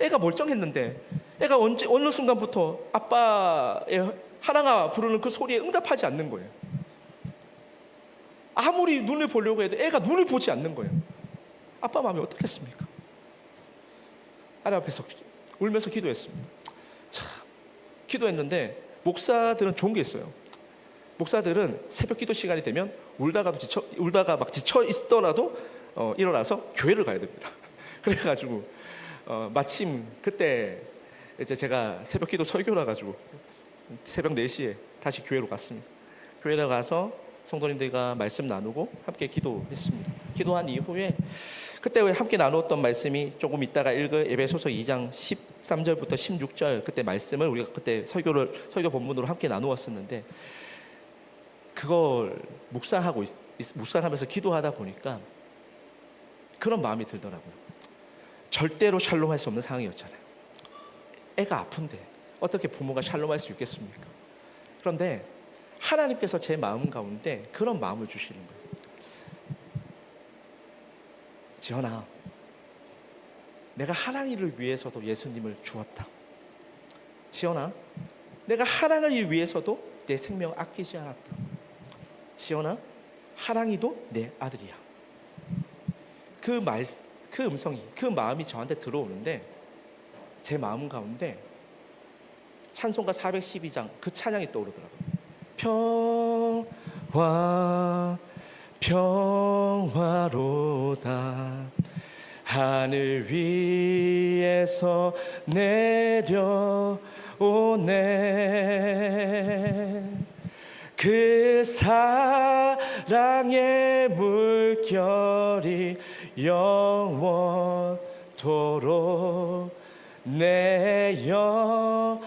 애가 멀쩡했는데 애가 어느 순간부터 아빠의 하랑아 부르는 그 소리에 응답하지 않는 거예요. 아무리 눈을 보려고 해도 애가 눈을 보지 않는 거예요. 아빠 마음이 어떻겠습니까? 하나님 앞에서 울면서 기도했습니다. 참, 기도했는데 목사들은 좋은 게 있어요. 목사들은 새벽 기도 시간이 되면 울다가 막 지쳐 있더라도 일어나서 교회를 가야 됩니다. 그래가지고 마침 그때 이제 제가 새벽 기도 설교라 가지고 새벽 4시에 다시 교회로 갔습니다. 교회로 가서 성도님들과 말씀 나누고 함께 기도했습니다. 기도한 이후에 그때 함께 나누었던 말씀이 조금 있다가 읽을 에베소서 2장 13절부터 16절 그때 말씀을 우리가 그때 설교 본문으로 함께 나누었었는데 그걸 묵상하면서 기도하다 보니까 그런 마음이 들더라고요. 절대로 샬롬할 수 없는 상황이었잖아요. 애가 아픈데 어떻게 부모가 샬롬할 수 있겠습니까? 그런데 하나님께서 제 마음 가운데 그런 마음을 주시는 거예요. 지연아, 내가 하랑이를 위해서도 예수님을 주었다. 지연아, 내가 하랑이를 위해서도 내 생명 아끼지 않았다. 지연아, 하랑이도 내 아들이야. 그 음성이, 그 마음이 저한테 들어오는데 제 마음 가운데 찬송가 412장 그 찬양이 떠오르더라고요. 평화로다 하늘 위에서 내려오네. 그 사랑의 물결이 영원토록 내 영혼을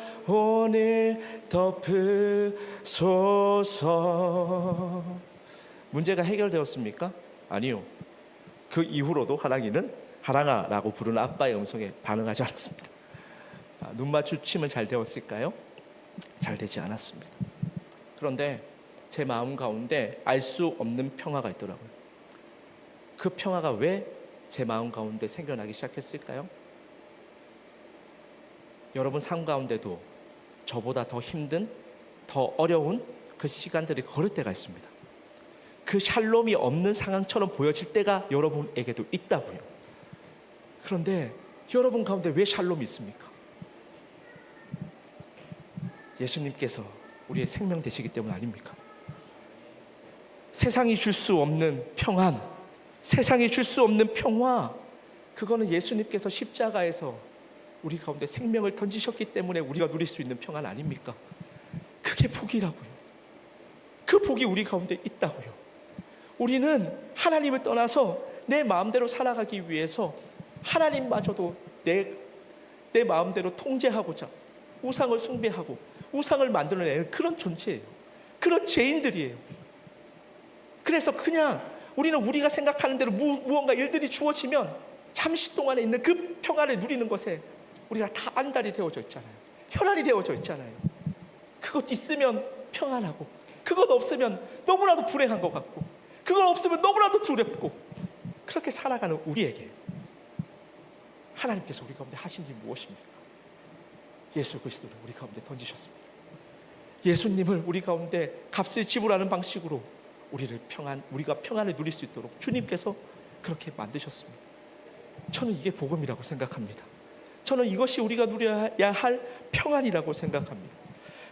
덮으소서. 문제가 해결되었습니까? 아니요. 그 이후로도 하랑이는 하랑아라고 부르는 아빠의 음성에 반응하지 않았습니다. 눈 마주침은 잘 되었을까요? 잘 되지 않았습니다. 그런데 제 마음 가운데 알 수 없는 평화가 있더라고요. 그 평화가 왜 제 마음 가운데 생겨나기 시작했을까요? 여러분 삶 가운데도 저보다 더 힘든, 더 어려운 그 시간들이 걸을 때가 있습니다. 그 샬롬이 없는 상황처럼 보여질 때가 여러분에게도 있다고요. 그런데 여러분 가운데 왜 샬롬이 있습니까? 예수님께서 우리의 생명 되시기 때문 아닙니까? 세상이 줄 수 없는 평안, 세상이 줄 수 없는 평화, 그거는 예수님께서 십자가에서 우리 가운데 생명을 던지셨기 때문에 우리가 누릴 수 있는 평안 아닙니까? 그게 복이라고요. 그 복이 우리 가운데 있다고요. 우리는 하나님을 떠나서 내 마음대로 살아가기 위해서 하나님마저도 내 마음대로 통제하고자 우상을 숭배하고 우상을 만들어내는 그런 존재예요. 그런 죄인들이에요. 그래서 그냥 우리는 우리가 생각하는 대로 무언가 일들이 주어지면 잠시 동안에 있는 그 평안을 누리는 것에 우리가 다 안달이 되어져 있잖아요. 혈안이 되어져 있잖아요. 그것 있으면 평안하고 그것 없으면 너무나도 불행한 것 같고 그것 없으면 너무나도 두렵고 그렇게 살아가는 우리에게 하나님께서 우리 가운데 하신 일이 무엇입니까? 예수 그리스도를 우리 가운데 던지셨습니다. 예수님을 우리 가운데 값을 지불하는 방식으로 우리가 평안을 누릴 수 있도록 주님께서 그렇게 만드셨습니다. 저는 이게 복음이라고 생각합니다. 저는 이것이 우리가 누려야 할 평안이라고 생각합니다.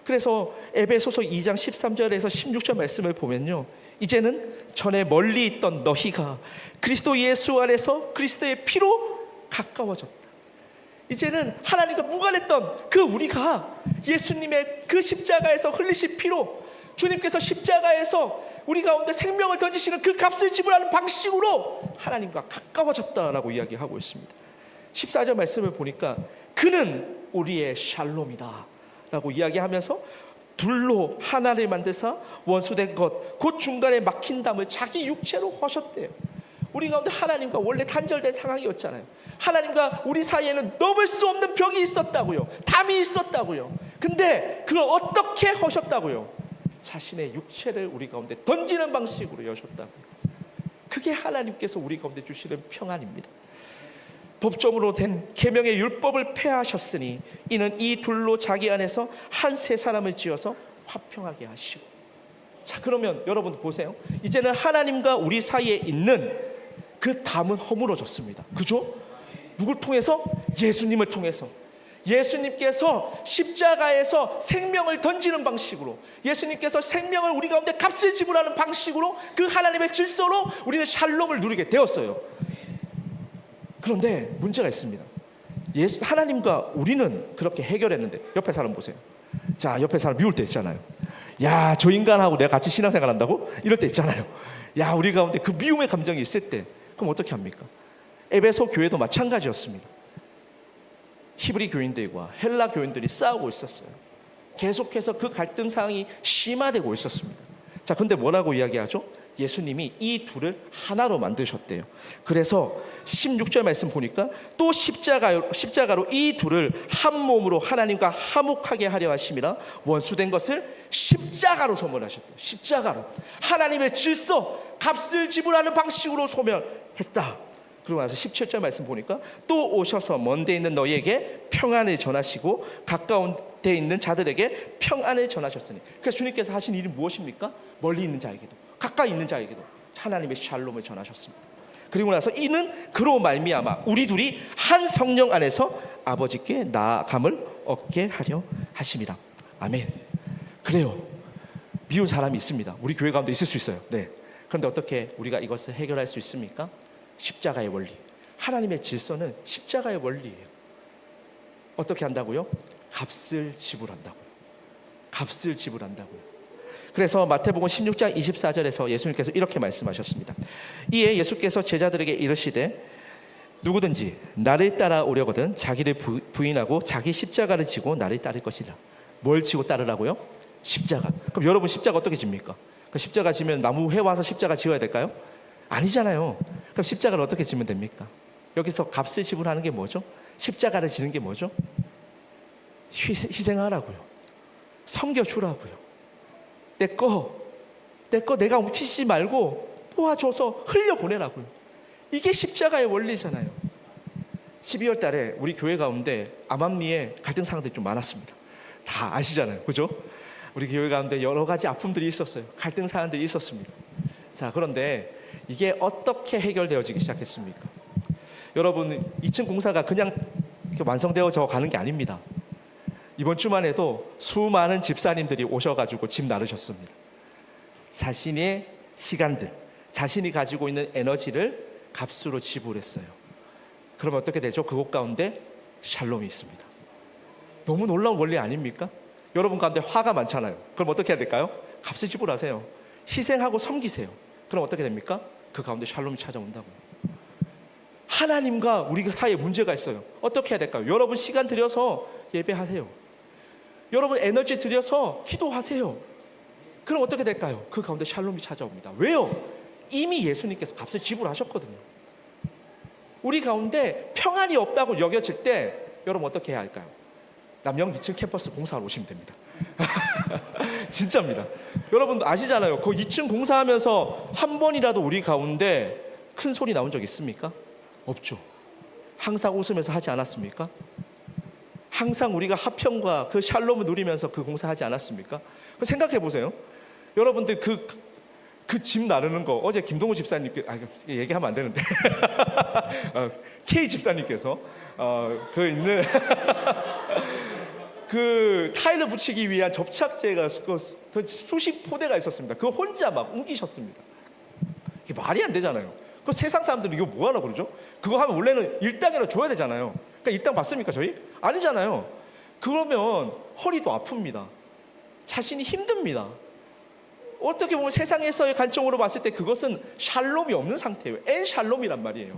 그래서 에베소서 2장 13절에서 16절 말씀을 보면요, 이제는 전에 멀리 있던 너희가 그리스도 예수 안에서 그리스도의 피로 가까워졌다. 이제는 하나님과 무관했던 그 우리가 예수님의 그 십자가에서 흘리신 피로 주님께서 십자가에서 우리 가운데 생명을 던지시는 그 값을 지불하는 방식으로 하나님과 가까워졌다라고 이야기하고 있습니다. 14절 말씀을 보니까 그는 우리의 샬롬이다 라고 이야기하면서 둘로 하나를 만드사 원수된 것 곧 중간에 막힌 담을 자기 육체로 허셨대요. 우리 가운데 하나님과 원래 단절된 상황이었잖아요. 하나님과 우리 사이에는 넘을 수 없는 벽이 있었다고요. 담이 있었다고요. 근데 그걸 어떻게 허셨다고요? 자신의 육체를 우리 가운데 던지는 방식으로 여셨다고요. 그게 하나님께서 우리 가운데 주시는 평안입니다. 법정으로 된 계명의 율법을 폐하셨으니 이는 이 둘로 자기 안에서 한 세 사람을 지어서 화평하게 하시고. 자, 그러면 여러분 보세요. 이제는 하나님과 우리 사이에 있는 그 담은 허물어졌습니다. 그죠? 누굴 통해서? 예수님을 통해서. 예수님께서 십자가에서 생명을 던지는 방식으로, 예수님께서 생명을 우리 가운데 값을 지불하는 방식으로 그 하나님의 질서로 우리는 샬롬을 누리게 되었어요. 그런데 문제가 있습니다. 하나님과 우리는 그렇게 해결했는데 옆에 사람 보세요. 자, 옆에 사람 미울 때 있잖아요. 야, 저 인간하고 내가 같이 신앙생활 한다고? 이럴 때 있잖아요. 야, 우리 가운데 그 미움의 감정이 있을 때 그럼 어떻게 합니까? 에베소 교회도 마찬가지였습니다. 히브리 교인들과 헬라 교인들이 싸우고 있었어요. 계속해서 그 갈등 상황이 심화되고 있었습니다. 자, 근데 뭐라고 이야기하죠? 예수님이 이 둘을 하나로 만드셨대요. 그래서 16절 말씀 보니까 또 십자가로 이 둘을 한 몸으로 하나님과 화목하게 하려 하심이라 원수된 것을 십자가로 소멸하셨대요. 십자가로 하나님의 질서, 값을 지불하는 방식으로 소멸했다. 그러고 나서 17절 말씀 보니까 또 오셔서 먼데 있는 너희에게 평안을 전하시고 가까운 데 있는 자들에게 평안을 전하셨으니. 그래서 주님께서 하신 일이 무엇입니까? 멀리 있는 자에게도 가까이 있는 자에게도 하나님의 샬롬을 전하셨습니다. 그리고 나서 이는 그로 말미암아 우리 둘이 한 성령 안에서 아버지께 나아감을 얻게 하려 하심이라. 아멘. 그래요. 미운 사람이 있습니다. 우리 교회 가운데 있을 수 있어요. 네. 그런데 어떻게 우리가 이것을 해결할 수 있습니까? 십자가의 원리. 하나님의 질서는 십자가의 원리예요. 어떻게 한다고요? 값을 지불한다고요. 값을 지불한다고요. 그래서 마태복음 16장 24절에서 예수님께서 이렇게 말씀하셨습니다. 이에 예수께서 제자들에게 이르시되 누구든지 나를 따라오려거든 자기를 부인하고 자기 십자가를 지고 나를 따를 것이라. 뭘 지고 따르라고요? 십자가. 그럼 여러분 십자가 어떻게 집니까? 그 십자가 지면 나무 해 와서 십자가 지어야 될까요? 아니잖아요. 그럼 십자가를 어떻게 지면 됩니까? 여기서 값을 지불하는 게 뭐죠? 십자가를 지는 게 뭐죠? 희생하라고요. 섬겨주라고요. 내 거 내가 훔치지 말고 도와줘서 흘려보내라고요. 이게 십자가의 원리잖아요. 12월 달에 우리 교회 가운데 암암리에 갈등 상황들이 좀 많았습니다. 다 아시잖아요. 그죠? 우리 교회 가운데 여러 가지 아픔들이 있었어요. 갈등 사안들이 있었습니다. 자, 그런데 이게 어떻게 해결되어지기 시작했습니까? 여러분, 2층 공사가 그냥 이렇게 완성되어져 가는 게 아닙니다. 이번 주만 해도 수많은 집사님들이 오셔가지고 집 나르셨습니다. 자신의 시간들, 자신이 가지고 있는 에너지를 값으로 지불했어요. 그러면 어떻게 되죠? 그곳 가운데 샬롬이 있습니다. 너무 놀라운 원리 아닙니까? 여러분 가운데 화가 많잖아요. 그럼 어떻게 해야 될까요? 값을 지불하세요. 희생하고 섬기세요. 그럼 어떻게 됩니까? 그 가운데 샬롬이 찾아온다고요. 하나님과 우리 사이에 문제가 있어요. 어떻게 해야 될까요? 여러분 시간 들여서 예배하세요. 여러분 에너지 들여서 기도하세요. 그럼 어떻게 될까요? 그 가운데 샬롬이 찾아옵니다. 왜요? 이미 예수님께서 값을 지불하셨거든요. 우리 가운데 평안이 없다고 여겨질 때 여러분 어떻게 해야 할까요? 남영 2층 캠퍼스 공사하러 오시면 됩니다. 진짜입니다. 여러분 아시잖아요. 그 2층 공사하면서 한 번이라도 우리 가운데 큰 소리 나온 적 있습니까? 없죠. 항상 웃으면서 하지 않았습니까? 항상 우리가 화평과 그 샬롬을 누리면서 그 공사하지 않았습니까? 생각해 보세요. 여러분들 그 집 나르는 거 어제 김동우 집사님께 얘기하면 안 되는데 K 집사님께서 그 있는 그 타일을 붙이기 위한 접착제가 그 수십 포대가 있었습니다. 그거 혼자 막 옮기셨습니다. 이게 말이 안 되잖아요. 그 세상 사람들은 이거 뭐 하라고 그러죠? 그거 하면 원래는 일당이라도 줘야 되잖아요. 그러니까 일당 받습니까 저희? 아니잖아요. 그러면 허리도 아픕니다. 자신이 힘듭니다. 어떻게 보면 세상에서의 관점으로 봤을 때 그것은 샬롬이 없는 상태예요. 엔 샬롬이란 말이에요.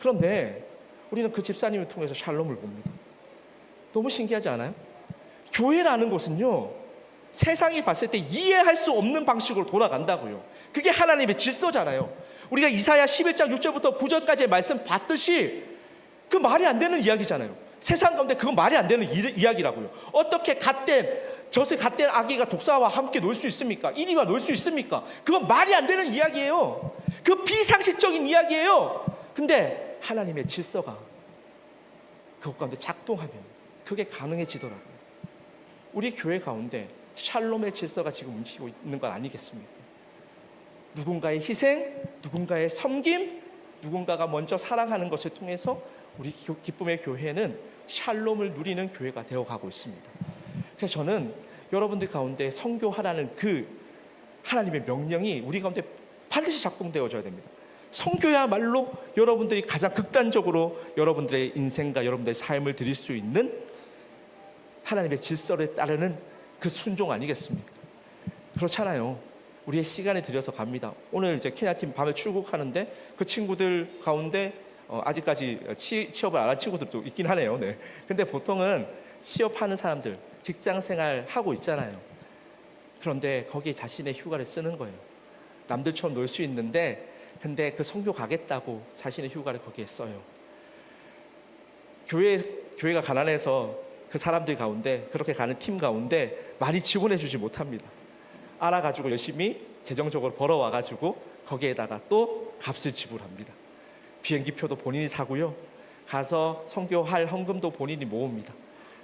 그런데 우리는 그 집사님을 통해서 샬롬을 봅니다. 너무 신기하지 않아요? 교회라는 것은요, 세상이 봤을 때 이해할 수 없는 방식으로 돌아간다고요. 그게 하나님의 질서잖아요. 우리가 이사야 11장 6절부터 9절까지의 말씀 봤듯이 그 말이 안 되는 이야기잖아요. 세상 가운데 그건 말이 안 되는 이야기라고요. 어떻게 젖을 갓된 아기가 독사와 함께 놀 수 있습니까? 이리와 놀 수 있습니까? 그건 말이 안 되는 이야기예요. 그 비상식적인 이야기예요. 근데 하나님의 질서가 그것 가운데 작동하면 그게 가능해지더라고요. 우리 교회 가운데 샬롬의 질서가 지금 움직이고 있는 건 아니겠습니까? 누군가의 희생, 누군가의 섬김, 누군가가 먼저 사랑하는 것을 통해서 우리 기쁨의 교회는 샬롬을 누리는 교회가 되어가고 있습니다. 그래서 저는 여러분들 가운데 선교하라는 그 하나님의 명령이 우리 가운데 반드시 작동되어져야 됩니다. 선교야말로 여러분들이 가장 극단적으로 여러분들의 인생과 여러분들의 삶을 드릴 수 있는 하나님의 질서를 따르는 그 순종 아니겠습니까? 그렇잖아요. 우리의 시간을 들여서 갑니다. 오늘 이제 케냐팀 밤에 출국하는데 그 친구들 가운데 아직까지 취업을 안 한 친구들도 있긴 하네요. 네. 근데 보통은 취업하는 사람들, 직장 생활 하고 있잖아요. 그런데 거기에 자신의 휴가를 쓰는 거예요. 남들처럼 놀 수 있는데 근데 그 선교 가겠다고 자신의 휴가를 거기에 써요. 교회가 가난해서 그 사람들 가운데 그렇게 가는 팀 가운데 많이 지원해 주지 못합니다. 알아가지고 열심히 재정적으로 벌어와가지고 거기에다가 또 값을 지불합니다. 비행기표도 본인이 사고요. 가서 선교할 헌금도 본인이 모읍니다.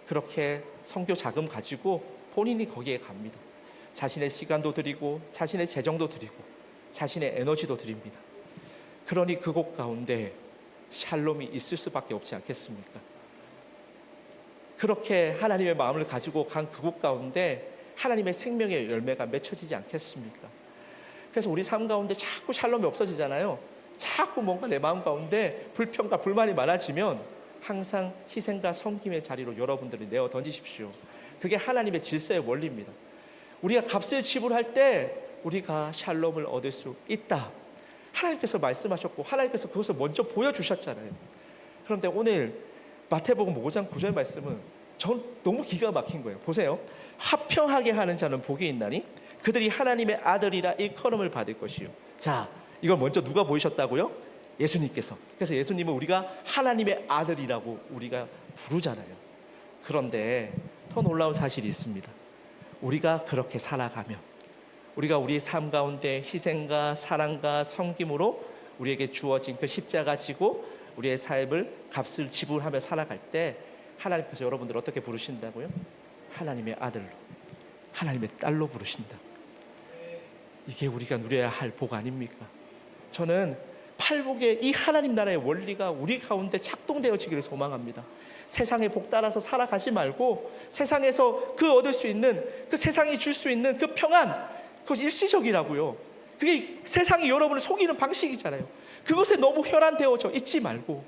그렇게 선교 자금 가지고 본인이 거기에 갑니다. 자신의 시간도 드리고 자신의 재정도 드리고 자신의 에너지도 드립니다. 그러니 그곳 가운데 샬롬이 있을 수밖에 없지 않겠습니까? 그렇게 하나님의 마음을 가지고 간 그곳 가운데 하나님의 생명의 열매가 맺혀지지 않겠습니까? 그래서 우리 삶 가운데 자꾸 샬롬이 없어지잖아요. 자꾸 뭔가 내 마음 가운데 불평과 불만이 많아지면 항상 희생과 섬김의 자리로 여러분들이 내어 던지십시오. 그게 하나님의 질서의 원리입니다. 우리가 값을 지불할 때 우리가 샬롬을 얻을 수 있다. 하나님께서 말씀하셨고 하나님께서 그것을 먼저 보여주셨잖아요. 그런데 오늘 마태복음 5장 9절 말씀은 전 너무 기가 막힌 거예요. 보세요. 화평하게 하는 자는 복이 있나니 그들이 하나님의 아들이라 일컬음을 받을 것이요. 자, 이걸 먼저 누가 보이셨다고요? 예수님께서. 그래서 예수님은 우리가 하나님의 아들이라고 우리가 부르잖아요. 그런데 더 놀라운 사실이 있습니다. 우리가 그렇게 살아가면 우리가 우리의 삶 가운데 희생과 사랑과 섬김으로 우리에게 주어진 그 십자가 지고 우리의 삶을 값을 지불하며 살아갈 때 하나님께서 여러분들 어떻게 부르신다고요? 하나님의 아들로, 하나님의 딸로 부르신다. 이게 우리가 누려야 할 복 아닙니까? 저는 팔복의 이 하나님 나라의 원리가 우리 가운데 작동되어지기를 소망합니다. 세상의 복 따라서 살아가지 말고 세상에서 그 얻을 수 있는 그 세상이 줄 수 있는 그 평안, 그것이 일시적이라고요. 그게 세상이 여러분을 속이는 방식이잖아요. 그것에 너무 혈안되어져 있지 말고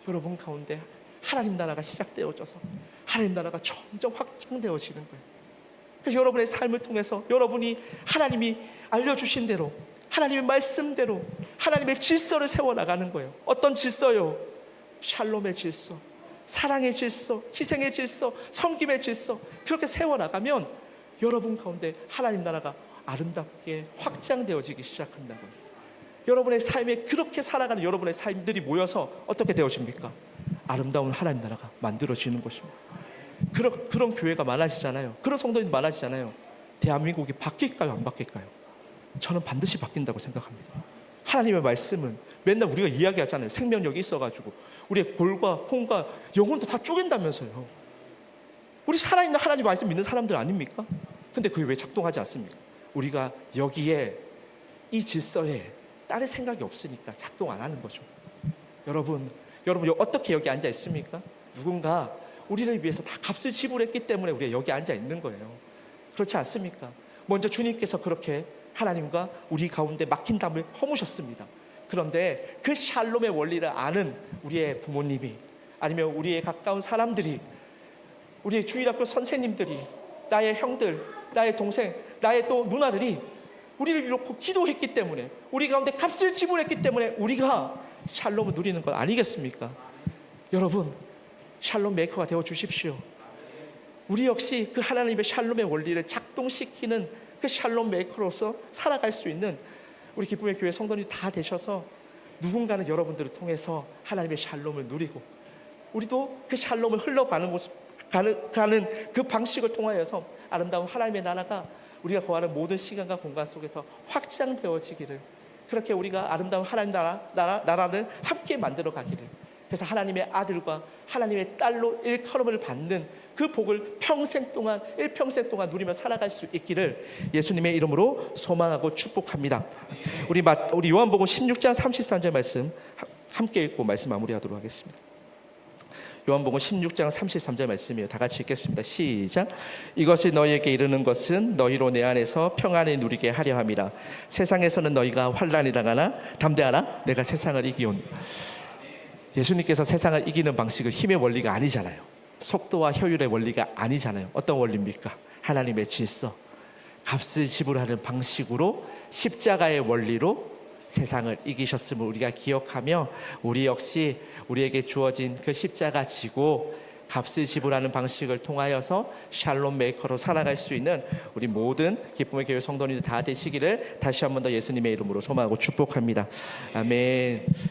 여러분 가운데 하나님 나라가 시작되어져서 하나님 나라가 점점 확장되어지는 거예요. 그래서 여러분의 삶을 통해서 여러분이 하나님이 알려주신 대로 하나님의 말씀대로 하나님의 질서를 세워나가는 거예요. 어떤 질서요? 샬롬의 질서, 사랑의 질서, 희생의 질서, 섬김의 질서. 그렇게 세워나가면 여러분 가운데 하나님 나라가 아름답게 확장되어지기 시작한다고요. 여러분의 삶에 그렇게 살아가는 여러분의 삶들이 모여서 어떻게 되어집니까? 아름다운 하나님 나라가 만들어지는 것입니다. 그런 교회가 많아지잖아요. 그런 성도님 많아지잖아요. 대한민국이 바뀔까요? 안 바뀔까요? 저는 반드시 바뀐다고 생각합니다. 하나님의 말씀은 맨날 우리가 이야기하잖아요. 생명력이 있어가지고 우리의 골과 혼과 영혼도 다 쪼갠다면서요. 우리 살아있는 하나님 말씀 믿는 사람들 아닙니까? 근데 그게 왜 작동하지 않습니까? 우리가 여기에 이 질서에 딸의 생각이 없으니까 작동 안 하는 거죠. 여러분 어떻게 여기 앉아 있습니까? 누군가 우리를 위해서 다 값을 지불했기 때문에 우리가 여기 앉아 있는 거예요. 그렇지 않습니까? 먼저 주님께서 그렇게 하나님과 우리 가운데 막힌 담을 허무셨습니다. 그런데 그 샬롬의 원리를 아는 우리의 부모님이 아니면 우리의 가까운 사람들이 우리의 주일학교 선생님들이 나의 형들, 나의 동생, 나의 또 누나들이 우리를 놓고 기도했기 때문에 우리 가운데 값을 지불했기 때문에 우리가 샬롬을 누리는 것 아니겠습니까? 여러분 샬롬 메이커가 되어 주십시오. 우리 역시 그 하나님의 샬롬의 원리를 작동시키는 그 샬롬 메이커로서 살아갈 수 있는 우리 기쁨의 교회 성도들이 다 되셔서 누군가는 여러분들을 통해서 하나님의 샬롬을 누리고 우리도 그 샬롬을 흘러가는 가는 그 방식을 통하여서 아름다운 하나님의 나라가 우리가 거하는 모든 시간과 공간 속에서 확장되어지기를, 그렇게 우리가 아름다운 하나님 나라를 함께 만들어 가기를, 그래서 하나님의 아들과 하나님의 딸로 일컬음을 받는 그 복을 일평생 동안 누리며 살아갈 수 있기를 예수님의 이름으로 소망하고 축복합니다. 우리 요한복음 16장 33절 말씀 함께 읽고 말씀 마무리하도록 하겠습니다. 요한복음 16장 33절 말씀이에요. 다 같이 읽겠습니다. 시작. 이것을 너희에게 이르는 것은 너희로 내 안에서 평안을 누리게 하려 함이라. 세상에서는 너희가 환난이 당하나 담대하라. 내가 세상을 이기온. 예수님께서 세상을 이기는 방식은 힘의 원리가 아니잖아요. 속도와 효율의 원리가 아니잖아요. 어떤 원리입니까? 하나님의 질서, 값을 지불하는 방식으로 십자가의 원리로 세상을 이기셨음을 우리가 기억하며 우리 역시 우리에게 주어진 그 십자가 지고 값을 지불하는 방식을 통하여서 샬롬 메이커로 살아갈 수 있는 우리 모든 기쁨의 교회 성도님들 다 되시기를 다시 한 번 더 예수님의 이름으로 소망하고 축복합니다. 아멘.